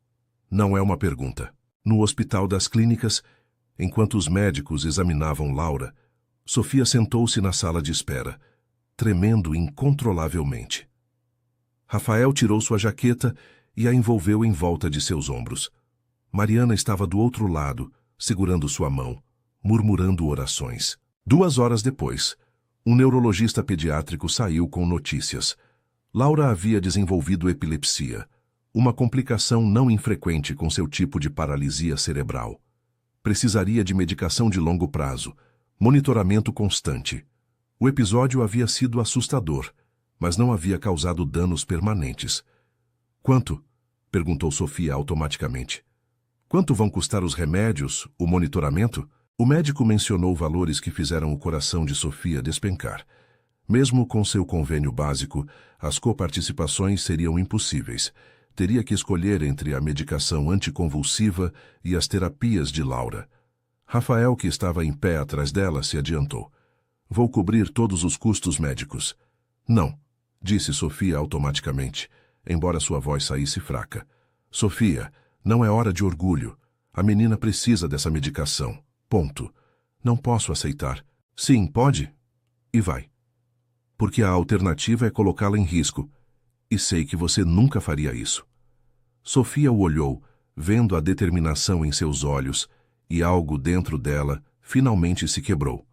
Não é uma pergunta. No Hospital das Clínicas, enquanto os médicos examinavam Laura, Sofia sentou-se na sala de espera, tremendo incontrolavelmente. Rafael tirou sua jaqueta e a envolveu em volta de seus ombros. Mariana estava do outro lado, segurando sua mão, murmurando orações. 2 horas depois, um neurologista pediátrico saiu com notícias. Laura havia desenvolvido epilepsia, uma complicação não infrequente com seu tipo de paralisia cerebral. Precisaria de medicação de longo prazo, monitoramento constante. O episódio havia sido assustador, mas não havia causado danos permanentes. Quanto? Perguntou Sofia automaticamente. Quanto vão custar os remédios, o monitoramento? O médico mencionou valores que fizeram o coração de Sofia despencar. Mesmo com seu convênio básico, as coparticipações seriam impossíveis. Teria que escolher entre a medicação anticonvulsiva e as terapias de Laura. Rafael, que estava em pé atrás dela, se adiantou. Vou cobrir todos os custos médicos. Não, disse Sofia automaticamente, embora sua voz saísse fraca. Sofia, não é hora de orgulho. A menina precisa dessa medicação. Ponto. Não posso aceitar. Sim, pode? E vai. Porque a alternativa é colocá-la em risco. E sei que você nunca faria isso. Sofia o olhou, vendo a determinação em seus olhos, e algo dentro dela finalmente se quebrou.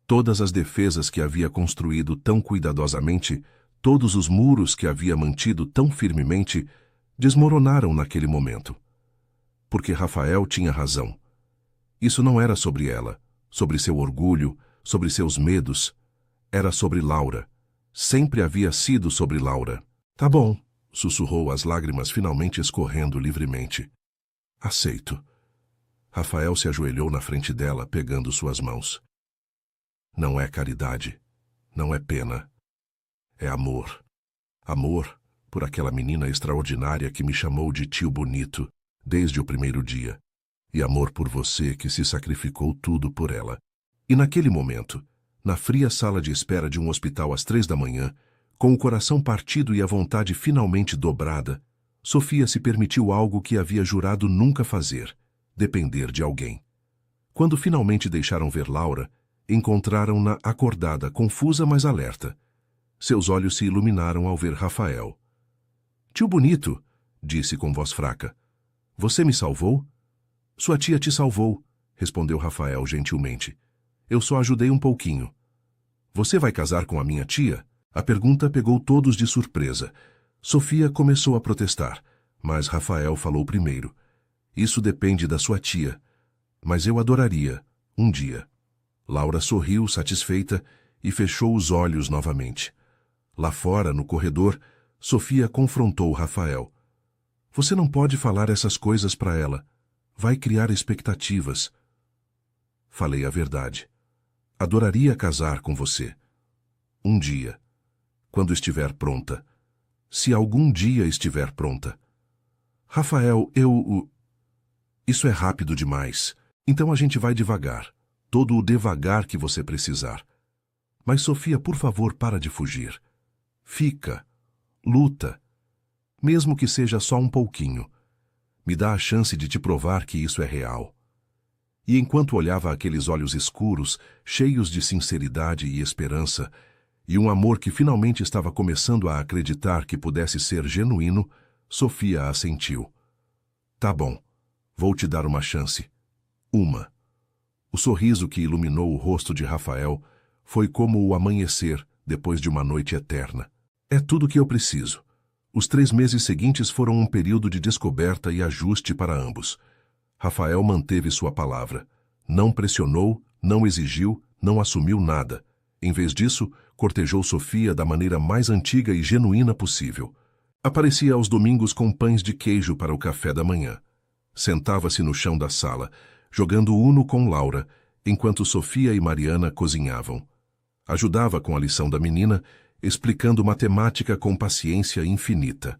Todas as defesas que havia construído tão cuidadosamente, todos os muros que havia mantido tão firmemente, desmoronaram naquele momento. Porque Rafael tinha razão. Isso não era sobre ela, sobre seu orgulho, sobre seus medos. Era sobre Laura. Sempre havia sido sobre Laura. Tá bom, sussurrou, as lágrimas finalmente escorrendo livremente. Aceito. Rafael se ajoelhou na frente dela, pegando suas mãos. Não é caridade. Não é pena. É amor. Amor por aquela menina extraordinária que me chamou de tio bonito desde o primeiro dia. E amor por você que se sacrificou tudo por ela. E naquele momento, na fria sala de espera de um hospital às 3 da manhã, com o coração partido e a vontade finalmente dobrada, Sofia se permitiu algo que havia jurado nunca fazer: depender de alguém. Quando finalmente deixaram ver Laura, encontraram-na acordada, confusa, mas alerta. Seus olhos se iluminaram ao ver Rafael. Tio bonito, disse com voz fraca. Você me salvou? Sua tia te salvou, respondeu Rafael gentilmente. Eu só ajudei um pouquinho. Você vai casar com a minha tia? A pergunta pegou todos de surpresa. Sofia começou a protestar, mas Rafael falou primeiro. Isso depende da sua tia, mas eu adoraria, um dia. Laura sorriu, satisfeita, e fechou os olhos novamente. Lá fora, no corredor, Sofia confrontou Rafael. Você não pode falar essas coisas para ela. Vai criar expectativas. Falei a verdade. Adoraria casar com você. Um dia. Quando estiver pronta. Se algum dia estiver pronta. Rafael, Isso é rápido demais. Então a gente vai devagar. Todo o devagar que você precisar. Mas Sofia, por favor, para de fugir. Fica. Luta. Mesmo que seja só um pouquinho. Me dá a chance de te provar que isso é real. E enquanto olhava aqueles olhos escuros, cheios de sinceridade e esperança, e um amor que finalmente estava começando a acreditar que pudesse ser genuíno, Sofia assentiu. Tá bom, vou te dar uma chance. Uma. O sorriso que iluminou o rosto de Rafael foi como o amanhecer depois de uma noite eterna. É tudo que eu preciso. Os 3 meses seguintes foram um período de descoberta e ajuste para ambos. Rafael manteve sua palavra. Não pressionou, não exigiu, não assumiu nada. Em vez disso, cortejou Sofia da maneira mais antiga e genuína possível. Aparecia aos domingos com pães de queijo para o café da manhã. Sentava-se no chão da sala, jogando Uno com Laura, enquanto Sofia e Mariana cozinhavam. Ajudava com a lição da menina, explicando matemática com paciência infinita.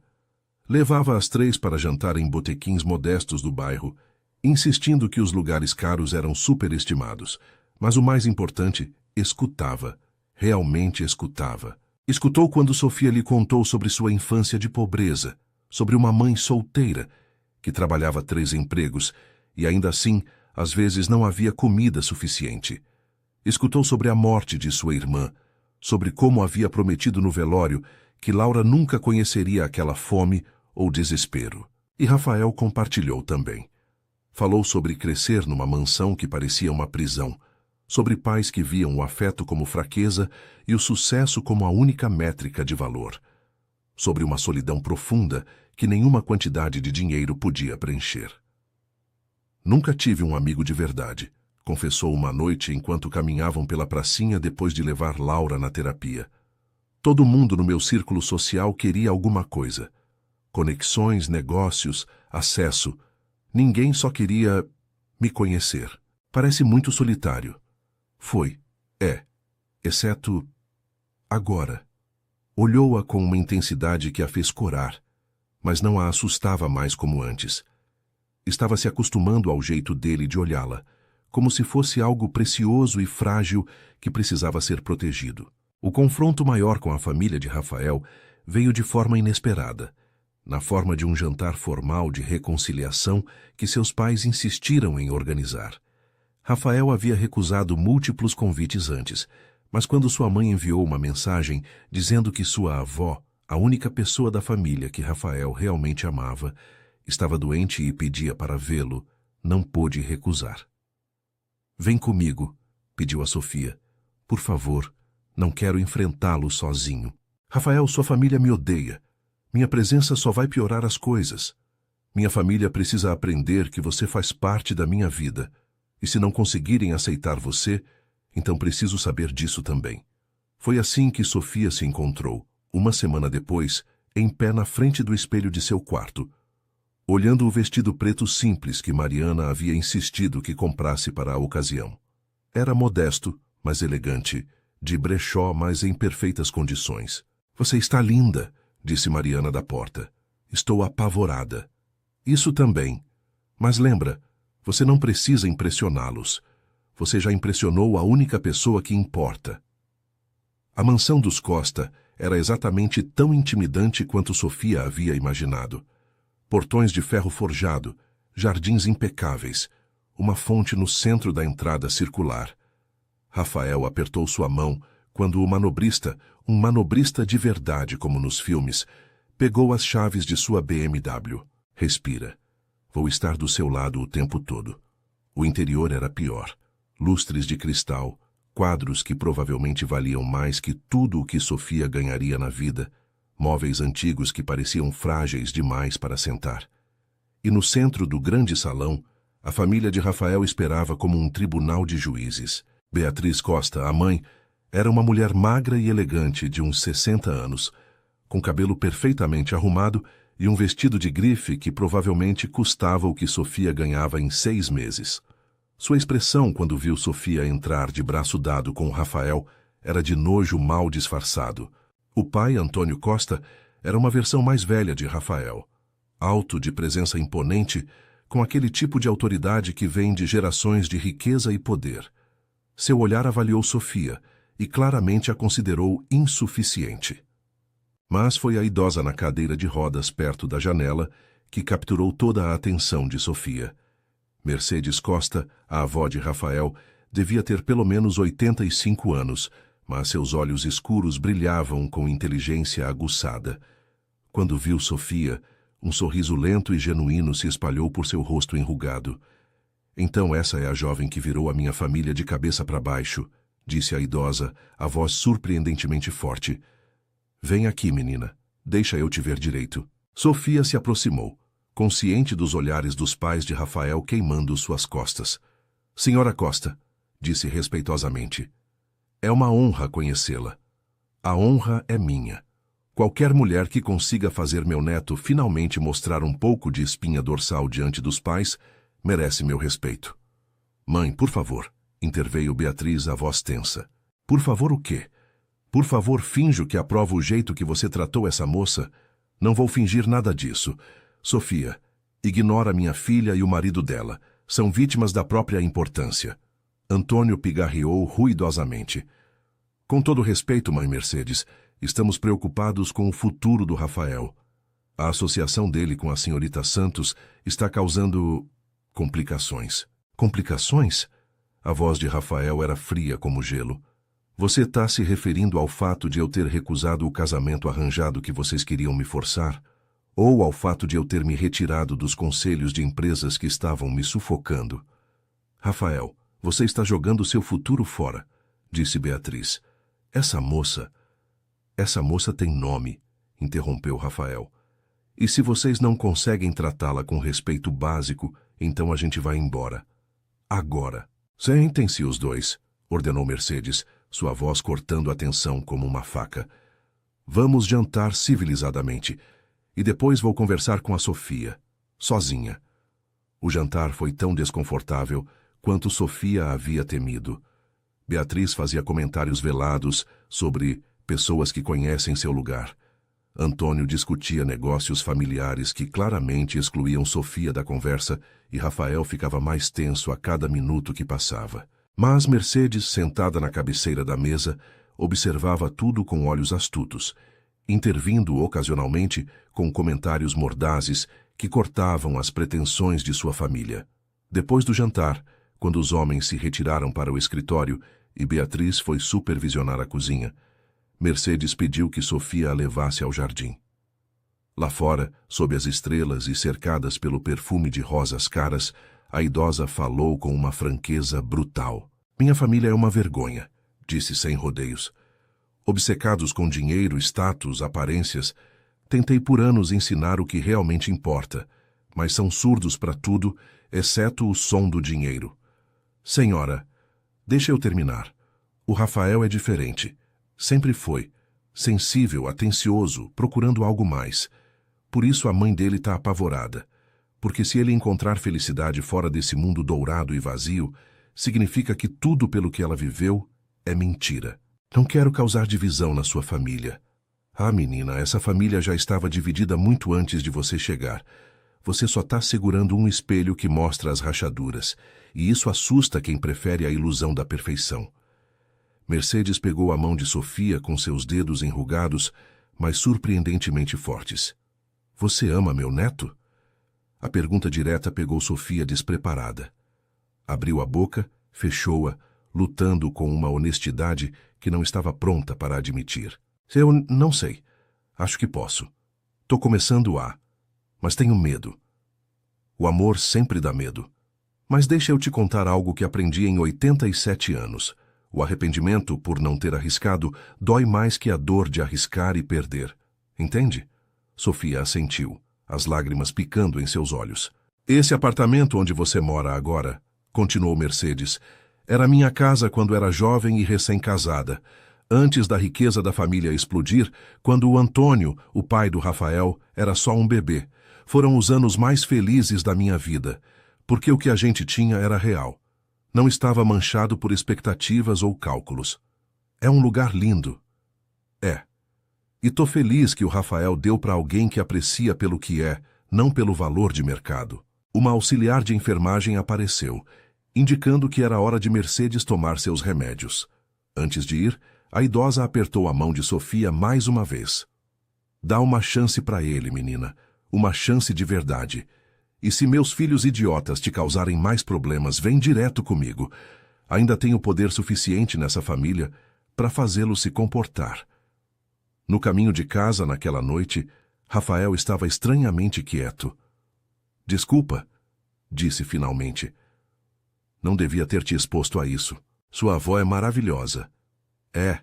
Levava as 3 para jantar em botequins modestos do bairro, insistindo que os lugares caros eram superestimados. Mas o mais importante, escutava. Realmente escutava. Escutou quando Sofia lhe contou sobre sua infância de pobreza, sobre uma mãe solteira, que trabalhava 3 empregos, e ainda assim, às vezes não havia comida suficiente. Escutou sobre a morte de sua irmã, sobre como havia prometido no velório que Laura nunca conheceria aquela fome ou desespero. E Rafael compartilhou também. Falou sobre crescer numa mansão que parecia uma prisão, sobre pais que viam o afeto como fraqueza e o sucesso como a única métrica de valor, sobre uma solidão profunda que nenhuma quantidade de dinheiro podia preencher. Nunca tive um amigo de verdade, confessou uma noite enquanto caminhavam pela pracinha depois de levar Laura na terapia. Todo mundo no meu círculo social queria alguma coisa. Conexões, negócios, acesso. Ninguém só queria me conhecer. Parece muito solitário. Foi. É. Exceto... agora. Olhou-a com uma intensidade que a fez corar, mas não a assustava mais como antes. Estava se acostumando ao jeito dele de olhá-la, como se fosse algo precioso e frágil que precisava ser protegido. O confronto maior com a família de Rafael veio de forma inesperada, na forma de um jantar formal de reconciliação que seus pais insistiram em organizar. Rafael havia recusado múltiplos convites antes, mas quando sua mãe enviou uma mensagem dizendo que sua avó, a única pessoa da família que Rafael realmente amava, estava doente e pedia para vê-lo, não pôde recusar. Vem comigo, pediu a Sofia. Por favor, não quero enfrentá-lo sozinho. Rafael, sua família me odeia. Minha presença só vai piorar as coisas. Minha família precisa aprender que você faz parte da minha vida. E se não conseguirem aceitar você, então preciso saber disso também. Foi assim que Sofia se encontrou, uma semana depois, em pé na frente do espelho de seu quarto. olhando o vestido preto simples que Mariana havia insistido que comprasse para a ocasião. Era modesto, mas elegante, de brechó, mas em perfeitas condições. Você está linda, disse Mariana da porta. Estou apavorada. Isso também. Mas lembra, você não precisa impressioná-los. Você já impressionou a única pessoa que importa. A mansão dos Costa era exatamente tão intimidante quanto Sofia havia imaginado. Portões de ferro forjado, jardins impecáveis, uma fonte no centro da entrada circular. Rafael apertou sua mão quando o manobrista, um manobrista de verdade como nos filmes, pegou as chaves de sua BMW. Respira. Vou estar do seu lado o tempo todo. O interior era pior. Lustres de cristal, quadros que provavelmente valiam mais que tudo o que Sofia ganharia na vida, móveis antigos que pareciam frágeis demais para sentar. E no centro do grande salão, a família de Rafael esperava como um tribunal de juízes. Beatriz Costa, a mãe, era uma mulher magra e elegante de uns 60 anos, com cabelo perfeitamente arrumado e um vestido de grife que provavelmente custava o que Sofia ganhava em 6 meses. Sua expressão quando viu Sofia entrar de braço dado com Rafael era de nojo mal disfarçado. O pai, Antônio Costa, era uma versão mais velha de Rafael. Alto, de presença imponente, com aquele tipo de autoridade que vem de gerações de riqueza e poder. Seu olhar avaliou Sofia e claramente a considerou insuficiente. Mas foi a idosa na cadeira de rodas perto da janela que capturou toda a atenção de Sofia. Mercedes Costa, a avó de Rafael, devia ter pelo menos 85 anos, mas seus olhos escuros brilhavam com inteligência aguçada. Quando viu Sofia, um sorriso lento e genuíno se espalhou por seu rosto enrugado. Então essa é a jovem que virou a minha família de cabeça para baixo, disse a idosa, a voz surpreendentemente forte. Vem aqui, menina. Deixa eu te ver direito. Sofia se aproximou, consciente dos olhares dos pais de Rafael queimando suas costas. Senhora Costa, disse respeitosamente, é uma honra conhecê-la. A honra é minha. Qualquer mulher que consiga fazer meu neto finalmente mostrar um pouco de espinha dorsal diante dos pais merece meu respeito. Mãe, por favor, interveio Beatriz, a voz tensa. Por favor o quê? Por favor, finjo que aprovo o jeito que você tratou essa moça. Não vou fingir nada disso. Sofia, ignora minha filha e o marido dela. São vítimas da própria importância. Antônio pigarreou ruidosamente. Com todo respeito, mãe Mercedes, estamos preocupados com o futuro do Rafael. A associação dele com a senhorita Santos está causando complicações. Complicações? A voz de Rafael era fria como gelo. Você está se referindo ao fato de eu ter recusado o casamento arranjado que vocês queriam me forçar? Ou ao fato de eu ter me retirado dos conselhos de empresas que estavam me sufocando? Rafael, você está jogando seu futuro fora, disse Beatriz. Essa moça tem nome, interrompeu Rafael. E se vocês não conseguem tratá-la com respeito básico, então a gente vai embora. Agora. Sentem-se os dois, ordenou Mercedes, sua voz cortando a tensão como uma faca. Vamos jantar civilizadamente. E depois vou conversar com a Sofia, sozinha. O jantar foi tão desconfortável quanto Sofia havia temido. Beatriz fazia comentários velados sobre pessoas que conhecem seu lugar. Antônio discutia negócios familiares que claramente excluíam Sofia da conversa e Rafael ficava mais tenso a cada minuto que passava. Mas Mercedes, sentada na cabeceira da mesa, observava tudo com olhos astutos, intervindo ocasionalmente com comentários mordazes que cortavam as pretensões de sua família. Depois do jantar, quando os homens se retiraram para o escritório e Beatriz foi supervisionar a cozinha, Mercedes pediu que Sofia a levasse ao jardim. Lá fora, sob as estrelas e cercadas pelo perfume de rosas caras, a idosa falou com uma franqueza brutal. Minha família é uma vergonha, disse sem rodeios. Obcecados com dinheiro, status, aparências, tentei por anos ensinar o que realmente importa, mas são surdos para tudo, exceto o som do dinheiro. Senhora, deixa eu terminar. O Rafael é diferente. Sempre foi. Sensível, atencioso, procurando algo mais. Por isso a mãe dele está apavorada. Porque se ele encontrar felicidade fora desse mundo dourado e vazio, significa que tudo pelo que ela viveu é mentira. Não quero causar divisão na sua família. Ah, menina, essa família já estava dividida muito antes de você chegar. Você só está segurando um espelho que mostra as rachaduras, e isso assusta quem prefere a ilusão da perfeição. Mercedes pegou a mão de Sofia com seus dedos enrugados, mas surpreendentemente fortes. Você ama meu neto? A pergunta direta pegou Sofia despreparada. Abriu a boca, fechou-a, lutando com uma honestidade que não estava pronta para admitir. Eu não sei. Acho que posso. Tô começando a... Mas tenho medo. O amor sempre dá medo. Mas deixa eu te contar algo que aprendi em 87 anos. O arrependimento por não ter arriscado dói mais que a dor de arriscar e perder. Entende? Sofia assentiu, as lágrimas picando em seus olhos. Esse apartamento onde você mora agora, continuou Mercedes, era minha casa quando era jovem e recém-casada, antes da riqueza da família explodir, quando o Antônio, o pai do Rafael, era só um bebê. Foram os anos mais felizes da minha vida, porque o que a gente tinha era real. Não estava manchado por expectativas ou cálculos. É um lugar lindo. É. E tô feliz que o Rafael deu para alguém que aprecia pelo que é, não pelo valor de mercado. Uma auxiliar de enfermagem apareceu, indicando que era hora de Mercedes tomar seus remédios. Antes de ir, a idosa apertou a mão de Sofia mais uma vez. Dá uma chance para ele, menina. Uma chance de verdade. E se meus filhos idiotas te causarem mais problemas, vem direto comigo. Ainda tenho poder suficiente nessa família para fazê-lo se comportar. No caminho de casa, naquela noite, Rafael estava estranhamente quieto. Desculpa, disse finalmente. Não devia ter te exposto a isso. Sua avó é maravilhosa. É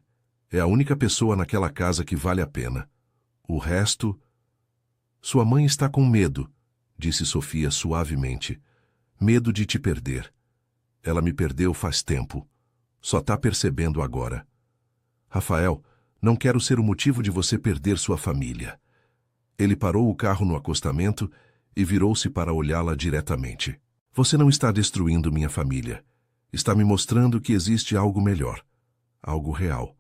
a única pessoa naquela casa que vale a pena. O resto... Sua mãe está com medo, disse Sofia suavemente. Medo de te perder. Ela me perdeu faz tempo. Só está percebendo agora. Rafael, não quero ser o motivo de você perder sua família. Ele parou o carro no acostamento e virou-se para olhá-la diretamente. Você não está destruindo minha família. Está me mostrando que existe algo melhor. Algo real.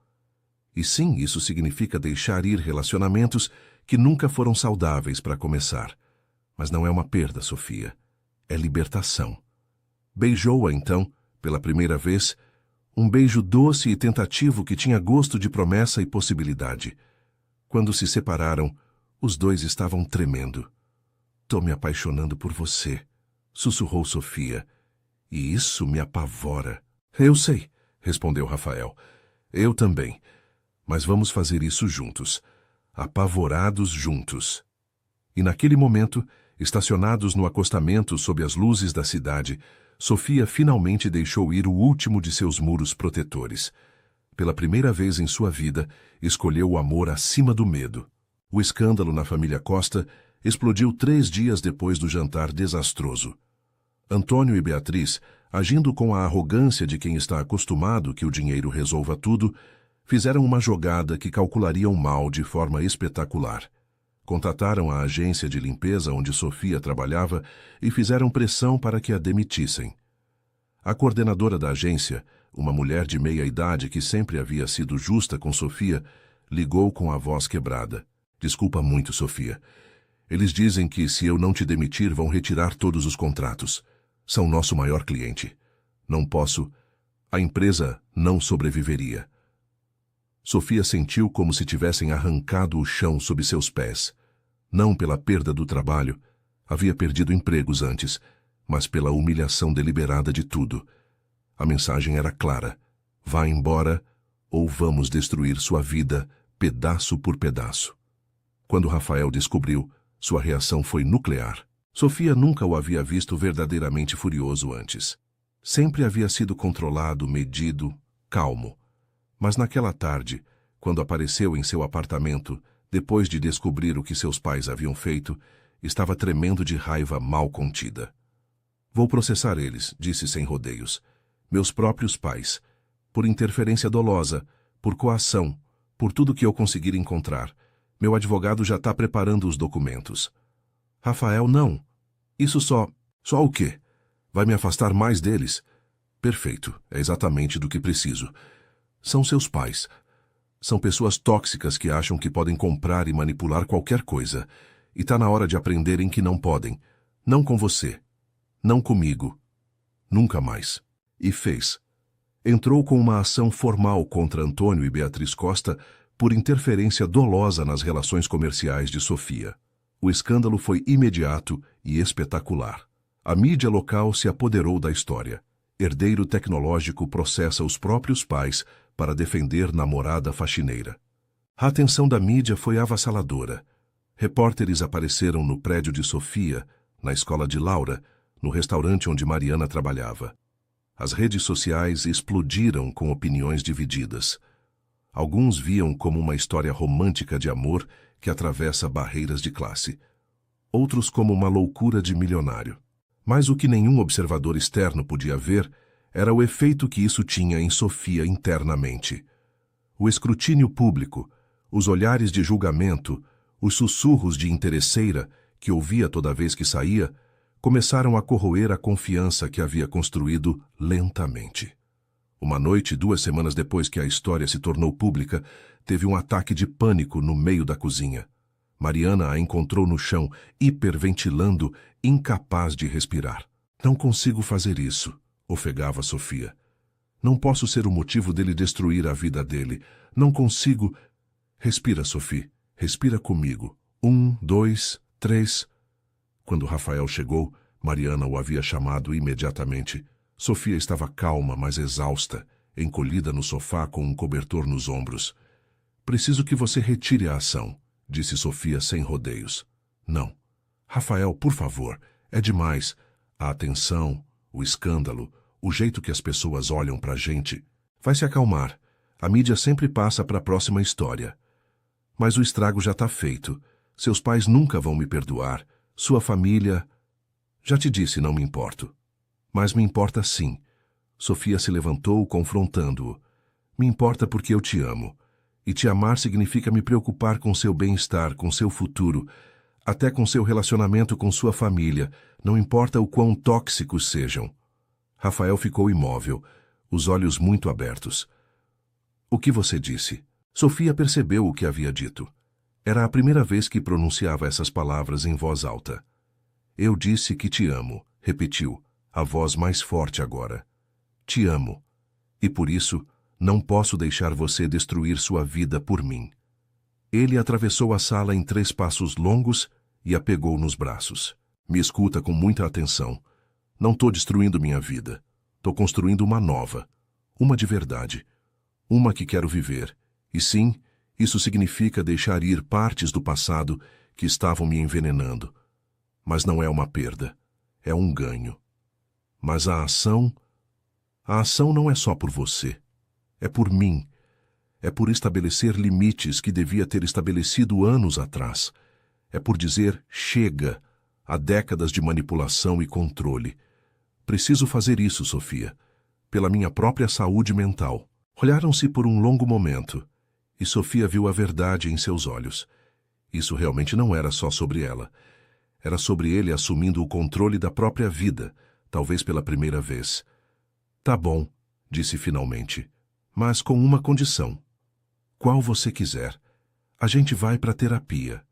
E sim, isso significa deixar ir relacionamentos que nunca foram saudáveis para começar. Mas não é uma perda, Sofia. É libertação. Beijou-a, então, pela primeira vez, um beijo doce e tentativo que tinha gosto de promessa e possibilidade. Quando se separaram, os dois estavam tremendo. Tô me apaixonando por você, sussurrou Sofia. E isso me apavora. Eu sei, respondeu Rafael. Eu também. Mas vamos fazer isso juntos. Apavorados juntos. E naquele momento, estacionados no acostamento sob as luzes da cidade, Sofia finalmente deixou ir o último de seus muros protetores. Pela primeira vez em sua vida, escolheu o amor acima do medo. O escândalo na família Costa explodiu 3 dias depois do jantar desastroso. Antônio e Beatriz, agindo com a arrogância de quem está acostumado que o dinheiro resolva tudo, fizeram uma jogada que calculariam mal de forma espetacular. Contataram a agência de limpeza onde Sofia trabalhava e fizeram pressão para que a demitissem. A coordenadora da agência, uma mulher de meia-idade que sempre havia sido justa com Sofia, ligou com a voz quebrada. Desculpa muito, Sofia. Eles dizem que se eu não te demitir vão retirar todos os contratos. São nosso maior cliente. Não posso. A empresa não sobreviveria. Sofia sentiu como se tivessem arrancado o chão sob seus pés. Não pela perda do trabalho, havia perdido empregos antes, mas pela humilhação deliberada de tudo. A mensagem era clara: vá embora ou vamos destruir sua vida pedaço por pedaço. Quando Rafael descobriu, sua reação foi nuclear. Sofia nunca o havia visto verdadeiramente furioso antes. Sempre havia sido controlado, medido, calmo. Mas naquela tarde, quando apareceu em seu apartamento, depois de descobrir o que seus pais haviam feito, estava tremendo de raiva mal contida. Vou processar eles, disse sem rodeios. Meus próprios pais. Por interferência dolosa, por coação, por tudo que eu conseguir encontrar. Meu advogado já está preparando os documentos. Rafael, não. Isso só... Só o quê? Vai me afastar mais deles? Perfeito, é exatamente do que preciso. São seus pais. São pessoas tóxicas que acham que podem comprar e manipular qualquer coisa. E tá na hora de aprenderem que não podem. Não com você. Não comigo. Nunca mais. E fez. Entrou com uma ação formal contra Antônio e Beatriz Costa por interferência dolosa nas relações comerciais de Sofia. O escândalo foi imediato e espetacular. A mídia local se apoderou da história. Herdeiro tecnológico processa os próprios pais para defender namorada faxineira. A atenção da mídia foi avassaladora. Repórteres apareceram no prédio de Sofia, na escola de Laura, no restaurante onde Mariana trabalhava. As redes sociais explodiram com opiniões divididas. Alguns viam como uma história romântica de amor que atravessa barreiras de classe. Outros como uma loucura de milionário. Mas o que nenhum observador externo podia ver era o efeito que isso tinha em Sofia internamente. O escrutínio público, os olhares de julgamento, os sussurros de interesseira que ouvia toda vez que saía, começaram a corroer a confiança que havia construído lentamente. Uma noite, 2 semanas depois que a história se tornou pública, teve um ataque de pânico no meio da cozinha. Mariana a encontrou no chão, hiperventilando, incapaz de respirar. Não consigo fazer isso, ofegava Sofia. Não posso ser o motivo dele destruir a vida dele. Não consigo... Respira, Sofia. Respira comigo. 1, 2, 3... Quando Rafael chegou, Mariana o havia chamado imediatamente. Sofia estava calma, mas exausta, encolhida no sofá com um cobertor nos ombros. Preciso que você retire a ação, disse Sofia sem rodeios. Não. Rafael, por favor, é demais. A atenção, o escândalo, o jeito que as pessoas olham pra gente. Vai se acalmar. A mídia sempre passa para a próxima história. Mas o estrago já tá feito. Seus pais nunca vão me perdoar. Sua família... Já te disse, não me importo. Mas me importa sim. Sofia se levantou, confrontando-o. Me importa porque eu te amo. E te amar significa me preocupar com seu bem-estar, com seu futuro, até com seu relacionamento com sua família, não importa o quão tóxicos sejam. Rafael ficou imóvel, os olhos muito abertos. O que você disse? Sofia percebeu o que havia dito. Era a primeira vez que pronunciava essas palavras em voz alta. Eu disse que te amo, repetiu, a voz mais forte agora. Te amo. E por isso, não posso deixar você destruir sua vida por mim. Ele atravessou a sala em 3 passos longos e a pegou nos braços. Me escuta com muita atenção. Não estou destruindo minha vida. Estou construindo uma nova. Uma de verdade. Uma que quero viver. E sim, isso significa deixar ir partes do passado que estavam me envenenando. Mas não é uma perda. É um ganho. Mas a ação não é só por você. É por mim. É por estabelecer limites que devia ter estabelecido anos atrás. É por dizer chega a décadas de manipulação e controle. Preciso fazer isso, Sofia, pela minha própria saúde mental. Olharam-se por um longo momento, e Sofia viu a verdade em seus olhos. Isso realmente não era só sobre ela. Era sobre ele assumindo o controle da própria vida, talvez pela primeira vez. Tá bom, disse finalmente, mas com uma condição. Qual você quiser. A gente vai para terapia.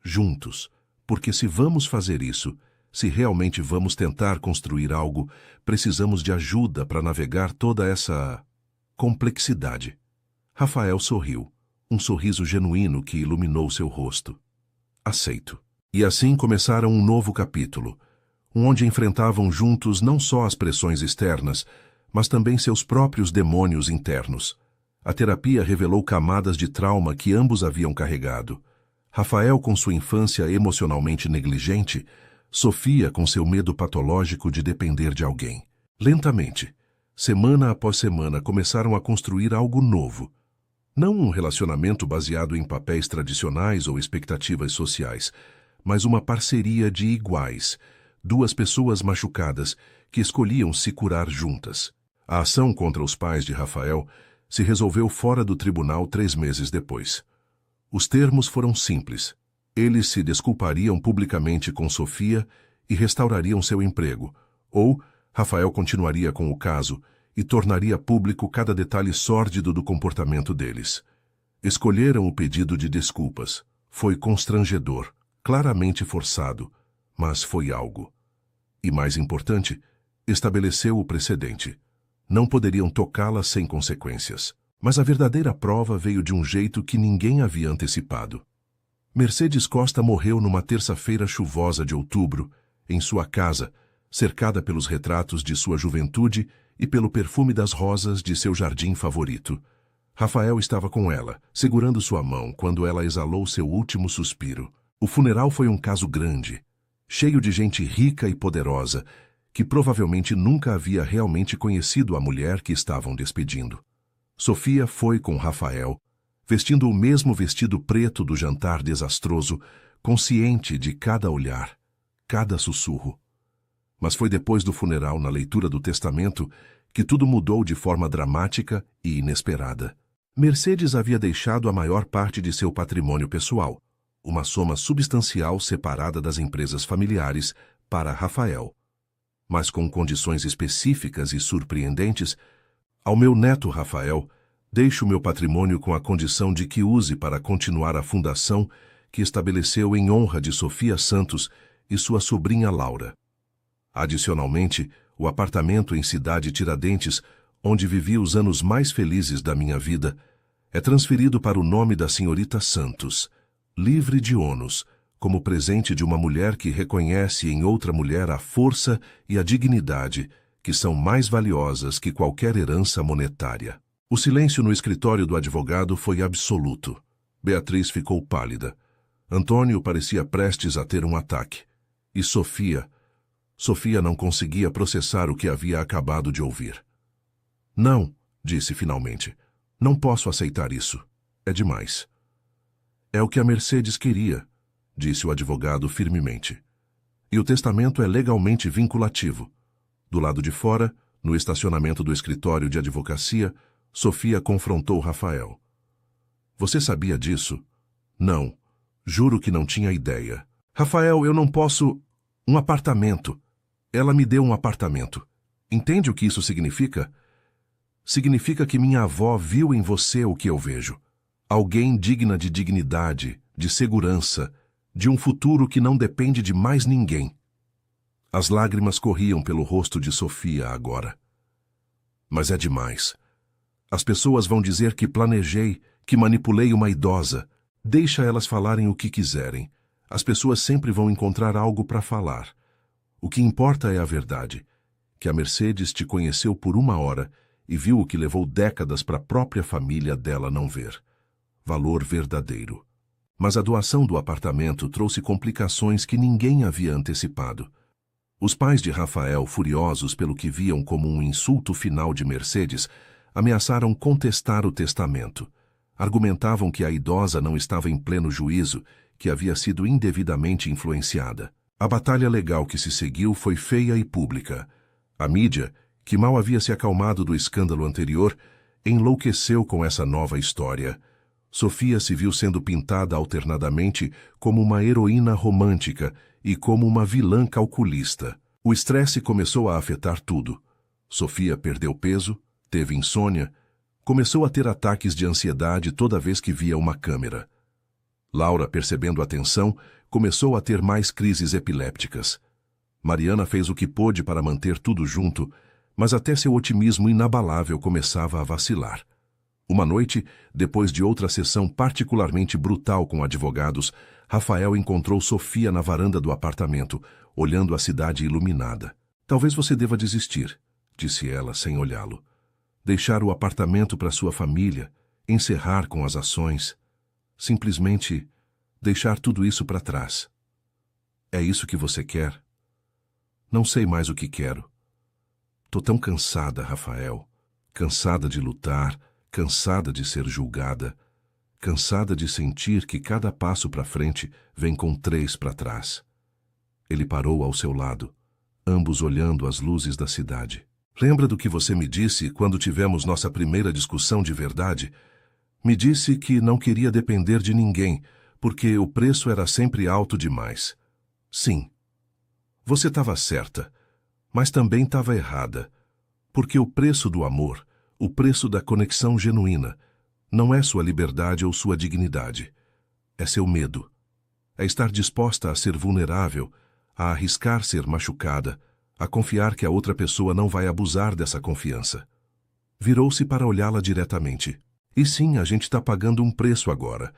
Juntos. Porque se vamos fazer isso, se realmente vamos tentar construir algo, precisamos de ajuda para navegar toda essa complexidade. Rafael sorriu, um sorriso genuíno que iluminou seu rosto. Aceito. E assim começaram um novo capítulo, onde enfrentavam juntos não só as pressões externas, mas também seus próprios demônios internos. A terapia revelou camadas de trauma que ambos haviam carregado. Rafael com sua infância emocionalmente negligente, Sofia com seu medo patológico de depender de alguém. Lentamente, semana após semana, começaram a construir algo novo. Não um relacionamento baseado em papéis tradicionais ou expectativas sociais, mas uma parceria de iguais, 2 pessoas machucadas que escolhiam se curar juntas. A ação contra os pais de Rafael se resolveu fora do tribunal 3 meses depois. Os termos foram simples. Eles se desculpariam publicamente com Sofia e restaurariam seu emprego, ou Rafael continuaria com o caso e tornaria público cada detalhe sórdido do comportamento deles. Escolheram o pedido de desculpas. Foi constrangedor, claramente forçado, mas foi algo. E mais importante, estabeleceu o precedente. Não poderiam tocá-la sem consequências. Mas a verdadeira prova veio de um jeito que ninguém havia antecipado. Mercedes Costa morreu numa terça-feira chuvosa de outubro, em sua casa, cercada pelos retratos de sua juventude e pelo perfume das rosas de seu jardim favorito. Rafael estava com ela, segurando sua mão quando ela exalou seu último suspiro. O funeral foi um caso grande, cheio de gente rica e poderosa, que provavelmente nunca havia realmente conhecido a mulher que estavam despedindo. Sofia foi com Rafael, vestindo o mesmo vestido preto do jantar desastroso, consciente de cada olhar, cada sussurro. Mas foi depois do funeral, na leitura do testamento, que tudo mudou de forma dramática e inesperada. Mercedes havia deixado a maior parte de seu patrimônio pessoal, uma soma substancial separada das empresas familiares, para Rafael. Mas com condições específicas e surpreendentes. Ao meu neto Rafael, deixo meu patrimônio com a condição de que use para continuar a fundação que estabeleceu em honra de Sofia Santos e sua sobrinha Laura. Adicionalmente, o apartamento em Cidade Tiradentes, onde vivi os anos mais felizes da minha vida, é transferido para o nome da senhorita Santos, livre de ônus, como presente de uma mulher que reconhece em outra mulher a força e a dignidade, que são mais valiosas que qualquer herança monetária. O silêncio no escritório do advogado foi absoluto. Beatriz ficou pálida. Antônio parecia prestes a ter um ataque. E Sofia não conseguia processar o que havia acabado de ouvir. Não, disse finalmente. Não posso aceitar isso. É demais. É o que a Mercedes queria, disse o advogado firmemente. E o testamento é legalmente vinculativo. Do lado de fora, no estacionamento do escritório de advocacia, Sofia confrontou Rafael. Você sabia disso? Não. Juro que não tinha ideia. Rafael, eu não posso... Um apartamento. Ela me deu um apartamento. Entende o que isso significa? Significa que minha avó viu em você o que eu vejo. Alguém digna de dignidade, de segurança, de um futuro que não depende de mais ninguém. As lágrimas corriam pelo rosto de Sofia agora. Mas é demais. As pessoas vão dizer que planejei, que manipulei uma idosa. Deixa elas falarem o que quiserem. As pessoas sempre vão encontrar algo para falar. O que importa é a verdade, que a Mercedes te conheceu por uma hora e viu o que levou décadas para a própria família dela não ver. Valor verdadeiro. Mas a doação do apartamento trouxe complicações que ninguém havia antecipado. Os pais de Rafael, furiosos pelo que viam como um insulto final de Mercedes, ameaçaram contestar o testamento. Argumentavam que a idosa não estava em pleno juízo, que havia sido indevidamente influenciada. A batalha legal que se seguiu foi feia e pública. A mídia, que mal havia se acalmado do escândalo anterior, enlouqueceu com essa nova história. Sofia se viu sendo pintada alternadamente como uma heroína romântica e como uma vilã calculista. O estresse começou a afetar tudo. Sofia perdeu peso, teve insônia, começou a ter ataques de ansiedade toda vez que via uma câmera. Laura, percebendo a tensão, começou a ter mais crises epilépticas. Mariana fez o que pôde para manter tudo junto, mas até seu otimismo inabalável começava a vacilar. Uma noite, depois de outra sessão particularmente brutal com advogados, Rafael encontrou Sofia na varanda do apartamento, olhando a cidade iluminada. Talvez você deva desistir, disse ela sem olhá-lo. Deixar o apartamento para sua família, encerrar com as ações. Simplesmente deixar tudo isso para trás. É isso que você quer? Não sei mais o que quero. Tô tão cansada, Rafael. Cansada de lutar, cansada de ser julgada, cansada de sentir que cada passo para frente vem com 3 para trás. Ele parou ao seu lado, ambos olhando as luzes da cidade. Lembra do que você me disse quando tivemos nossa primeira discussão de verdade? Me disse que não queria depender de ninguém, porque o preço era sempre alto demais. Sim. Você estava certa, mas também estava errada, porque o preço do amor, o preço da conexão genuína, não é sua liberdade ou sua dignidade. É seu medo. É estar disposta a ser vulnerável, a arriscar ser machucada, a confiar que a outra pessoa não vai abusar dessa confiança. Virou-se para olhá-la diretamente. E sim, a gente está pagando um preço agora.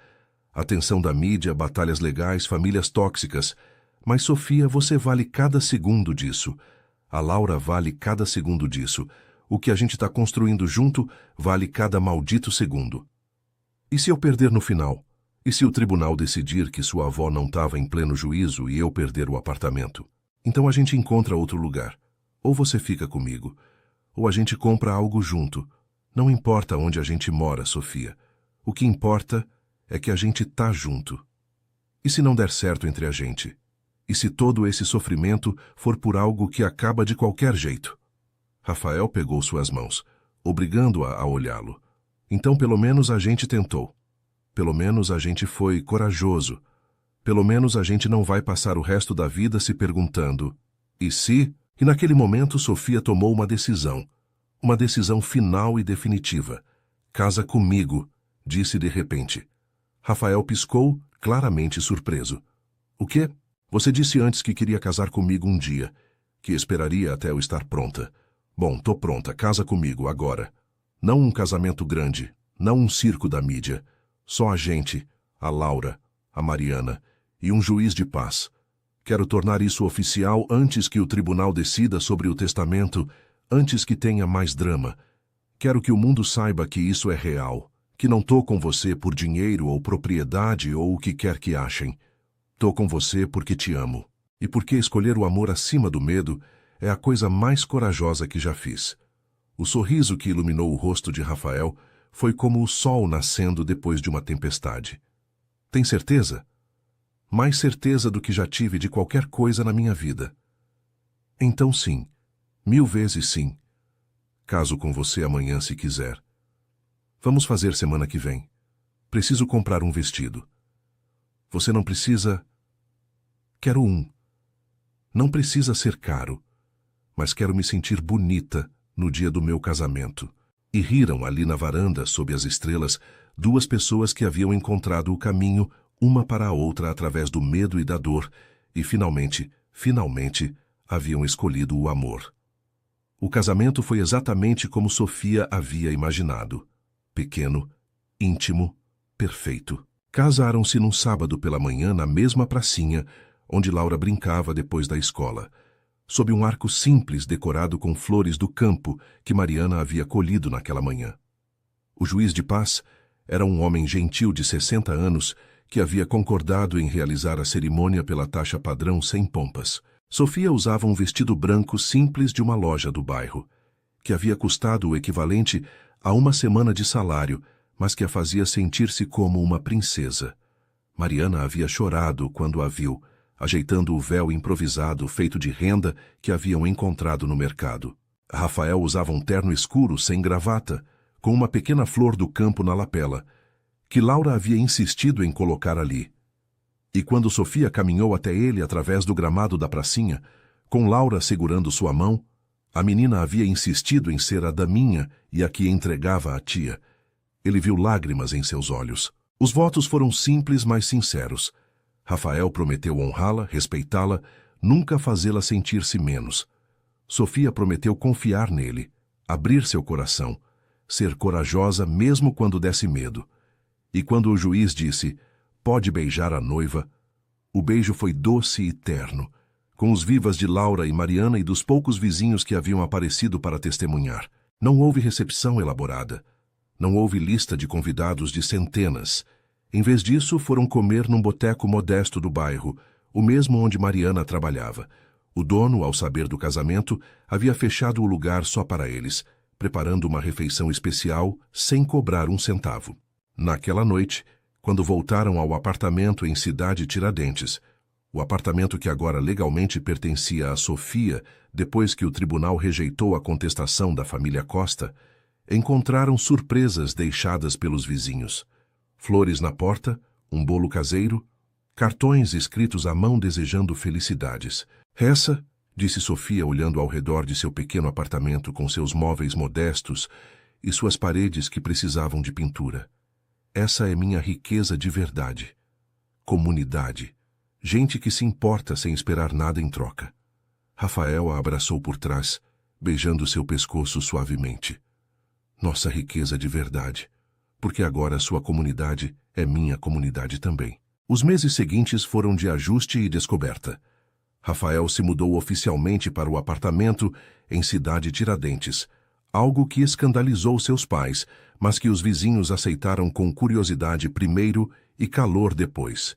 Atenção da mídia, batalhas legais, famílias tóxicas. Mas, Sofia, você vale cada segundo disso. A Laura vale cada segundo disso. O que a gente está construindo junto vale cada maldito segundo. E se eu perder no final? E se o tribunal decidir que sua avó não estava em pleno juízo e eu perder o apartamento? Então a gente encontra outro lugar. Ou você fica comigo, ou a gente compra algo junto. Não importa onde a gente mora, Sofia. O que importa é que a gente tá junto. E se não der certo entre a gente? E se todo esse sofrimento for por algo que acaba de qualquer jeito? Rafael pegou suas mãos, obrigando-a a olhá-lo. Então pelo menos a gente tentou. Pelo menos a gente foi corajoso. Pelo menos a gente não vai passar o resto da vida se perguntando: e se? E naquele momento Sofia tomou uma decisão. Uma decisão final e definitiva. Casa comigo, disse de repente. Rafael piscou, claramente surpreso. O quê? Você disse antes que queria casar comigo um dia, que esperaria até eu estar pronta. Bom, tô pronta, casa comigo, agora. Não um casamento grande, não um circo da mídia. Só a gente, a Laura, a Mariana e um juiz de paz. Quero tornar isso oficial antes que o tribunal decida sobre o testamento, antes que tenha mais drama. Quero que o mundo saiba que isso é real, que não tô com você por dinheiro ou propriedade ou o que quer que achem. Tô com você porque te amo. E porque escolher o amor acima do medo é a coisa mais corajosa que já fiz. O sorriso que iluminou o rosto de Rafael foi como o sol nascendo depois de uma tempestade. Tem certeza? Mais certeza do que já tive de qualquer coisa na minha vida. Então sim, 1000 vezes sim. Caso com você amanhã se quiser. Vamos fazer semana que vem. Preciso comprar um vestido. Você não precisa... Quero um. Não precisa ser caro, mas quero me sentir bonita no dia do meu casamento. E riram ali na varanda, sob as estrelas, duas pessoas que haviam encontrado o caminho, uma para a outra através do medo e da dor, e finalmente, haviam escolhido o amor. O casamento foi exatamente como Sofia havia imaginado. Pequeno, íntimo, perfeito. Casaram-se num sábado pela manhã na mesma pracinha onde Laura brincava depois da escola, sob um arco simples decorado com flores do campo que Mariana havia colhido naquela manhã. O juiz de paz era um homem gentil de 60 anos que havia concordado em realizar a cerimônia pela taxa padrão sem pompas. Sofia usava um vestido branco simples de uma loja do bairro, que havia custado o equivalente a uma semana de salário, mas que a fazia sentir-se como uma princesa. Mariana havia chorado quando a viu, ajeitando o véu improvisado feito de renda que haviam encontrado no mercado. Rafael usava um terno escuro sem gravata, com uma pequena flor do campo na lapela, que Laura havia insistido em colocar ali. E quando Sofia caminhou até ele através do gramado da pracinha, com Laura segurando sua mão, a menina havia insistido em ser a daminha e a que entregava à tia. Ele viu lágrimas em seus olhos. Os votos foram simples, mas sinceros. Rafael prometeu honrá-la, respeitá-la, nunca fazê-la sentir-se menos. Sofia prometeu confiar nele, abrir seu coração, ser corajosa mesmo quando desse medo. E quando o juiz disse, pode beijar a noiva, o beijo foi doce e terno, com os vivas de Laura e Mariana e dos poucos vizinhos que haviam aparecido para testemunhar. Não houve recepção elaborada. Não houve lista de convidados de centenas. Em vez disso, foram comer num boteco modesto do bairro, o mesmo onde Mariana trabalhava. O dono, ao saber do casamento, havia fechado o lugar só para eles, preparando uma refeição especial sem cobrar um centavo. Naquela noite, quando voltaram ao apartamento em Cidade Tiradentes, o apartamento que agora legalmente pertencia a Sofia, depois que o tribunal rejeitou a contestação da família Costa, encontraram surpresas deixadas pelos vizinhos. Flores na porta, um bolo caseiro, cartões escritos à mão desejando felicidades. Essa, disse Sofia olhando ao redor de seu pequeno apartamento com seus móveis modestos e suas paredes que precisavam de pintura. Essa é minha riqueza de verdade. Comunidade. Gente que se importa sem esperar nada em troca. Rafael a abraçou por trás, beijando seu pescoço suavemente. Nossa riqueza de verdade. Porque agora sua comunidade é minha comunidade também. Os meses seguintes foram de ajuste e descoberta. Rafael se mudou oficialmente para o apartamento em Cidade Tiradentes, algo que escandalizou seus pais, mas que os vizinhos aceitaram com curiosidade primeiro e calor depois.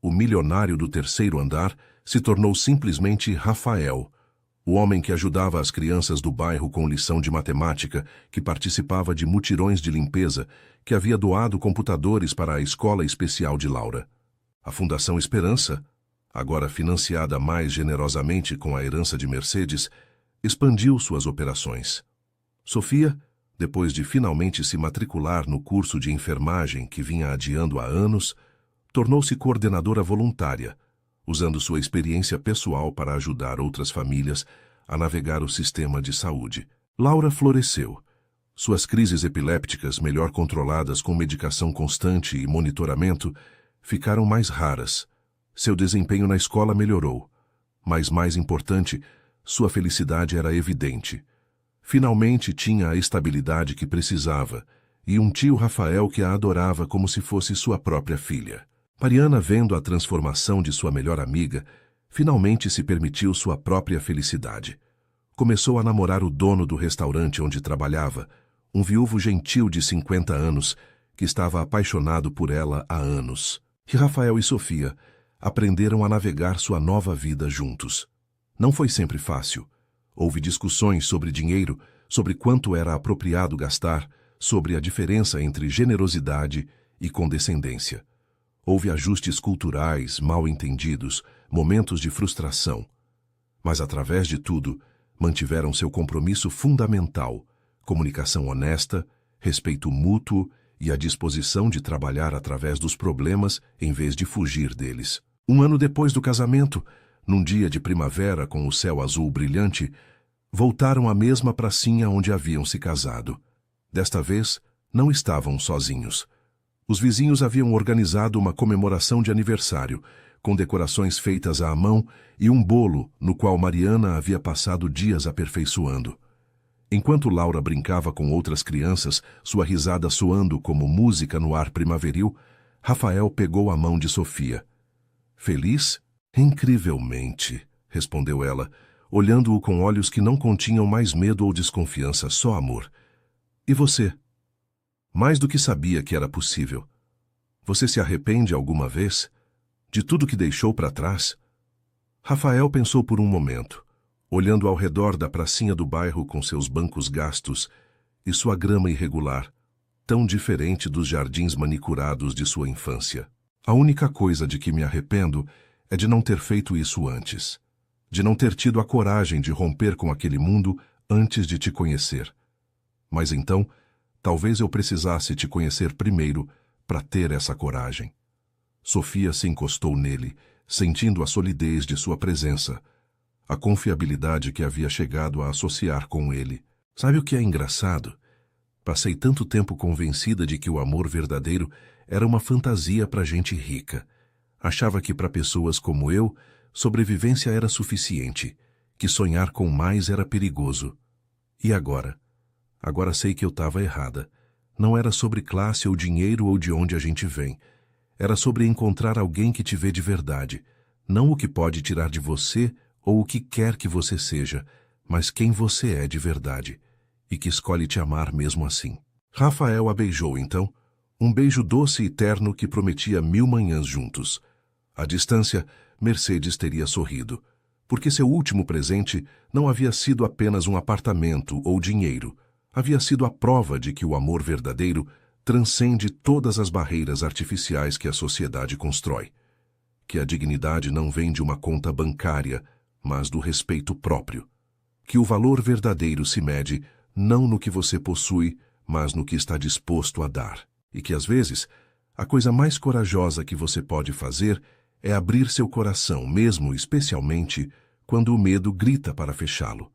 O milionário do terceiro andar se tornou simplesmente Rafael, o homem que ajudava as crianças do bairro com lição de matemática, que participava de mutirões de limpeza, que havia doado computadores para a escola especial de Laura. A Fundação Esperança, agora financiada mais generosamente com a herança de Mercedes, expandiu suas operações. Sofia, depois de finalmente se matricular no curso de enfermagem que vinha adiando há anos, tornou-se coordenadora voluntária, usando sua experiência pessoal para ajudar outras famílias a navegar o sistema de saúde. Laura floresceu. Suas crises epilépticas, melhor controladas com medicação constante e monitoramento, ficaram mais raras. Seu desempenho na escola melhorou. Mas, mais importante, sua felicidade era evidente. Finalmente tinha a estabilidade que precisava, e um tio Rafael que a adorava como se fosse sua própria filha. Mariana, vendo a transformação de sua melhor amiga, finalmente se permitiu sua própria felicidade. Começou a namorar o dono do restaurante onde trabalhava, um viúvo gentil de 50 anos, que estava apaixonado por ela há anos. E Rafael e Sofia aprenderam a navegar sua nova vida juntos. Não foi sempre fácil. Houve discussões sobre dinheiro, sobre quanto era apropriado gastar, sobre a diferença entre generosidade e condescendência. Houve ajustes culturais, mal entendidos, momentos de frustração. Mas, através de tudo, mantiveram seu compromisso fundamental, comunicação honesta, respeito mútuo e a disposição de trabalhar através dos problemas em vez de fugir deles. Um ano depois do casamento, num dia de primavera com o céu azul brilhante, voltaram à mesma pracinha onde haviam se casado. Desta vez, não estavam sozinhos. Os vizinhos haviam organizado uma comemoração de aniversário, com decorações feitas à mão e um bolo no qual Mariana havia passado dias aperfeiçoando. Enquanto Laura brincava com outras crianças, sua risada soando como música no ar primaveril, Rafael pegou a mão de Sofia. Feliz? Incrivelmente, respondeu ela, olhando-o com olhos que não continham mais medo ou desconfiança, só amor. E você? Mais do que sabia que era possível. Você se arrepende alguma vez? De tudo que deixou para trás? Rafael pensou por um momento, olhando ao redor da pracinha do bairro com seus bancos gastos e sua grama irregular, tão diferente dos jardins manicurados de sua infância. A única coisa de que me arrependo é de não ter feito isso antes, de não ter tido a coragem de romper com aquele mundo antes de te conhecer. Mas então, talvez eu precisasse te conhecer primeiro para ter essa coragem. Sofia se encostou nele, sentindo a solidez de sua presença, a confiabilidade que havia chegado a associar com ele. Sabe o que é engraçado? Passei tanto tempo convencida de que o amor verdadeiro era uma fantasia para gente rica. Achava que para pessoas como eu, sobrevivência era suficiente, que sonhar com mais era perigoso. E agora? Agora sei que eu estava errada. Não era sobre classe ou dinheiro ou de onde a gente vem. Era sobre encontrar alguém que te vê de verdade, não o que pode tirar de você ou o que quer que você seja, mas quem você é de verdade, e que escolhe te amar mesmo assim. Rafael a beijou então, um beijo doce e terno que prometia 1000 manhãs juntos. À distância, Mercedes teria sorrido, porque seu último presente não havia sido apenas um apartamento ou dinheiro, havia sido a prova de que o amor verdadeiro transcende todas as barreiras artificiais que a sociedade constrói, que a dignidade não vem de uma conta bancária, mas do respeito próprio, que o valor verdadeiro se mede não no que você possui, mas no que está disposto a dar, e que às vezes a coisa mais corajosa que você pode fazer é abrir seu coração, mesmo especialmente quando o medo grita para fechá-lo.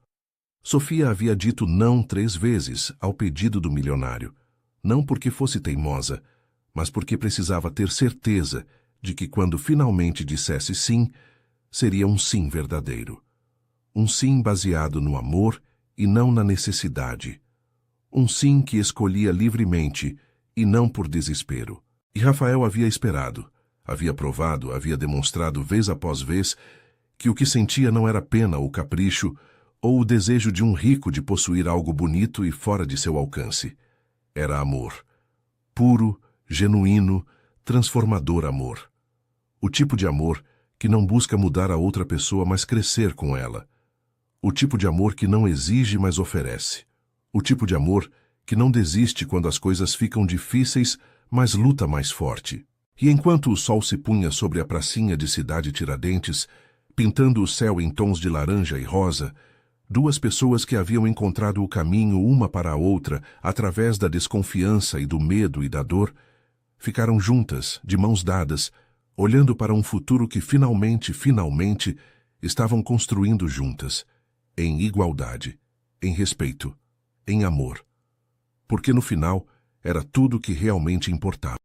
Sofia havia dito não 3 vezes ao pedido do milionário, não porque fosse teimosa, mas porque precisava ter certeza de que quando finalmente dissesse sim, seria um sim verdadeiro. Um sim baseado no amor e não na necessidade. Um sim que escolhia livremente e não por desespero. E Rafael havia esperado, havia provado, havia demonstrado vez após vez que o que sentia não era pena ou capricho ou o desejo de um rico de possuir algo bonito e fora de seu alcance. Era amor. Puro, genuíno, transformador amor. O tipo de amor que não busca mudar a outra pessoa, mas crescer com ela. O tipo de amor que não exige, mas oferece. O tipo de amor que não desiste quando as coisas ficam difíceis, mas luta mais forte. E enquanto o sol se punha sobre a pracinha de Cidade Tiradentes, pintando o céu em tons de laranja e rosa, 2 pessoas que haviam encontrado o caminho uma para a outra através da desconfiança e do medo e da dor, ficaram juntas, de mãos dadas, olhando para um futuro que finalmente estavam construindo juntas, em igualdade, em respeito, em amor. Porque no final era tudo o que realmente importava.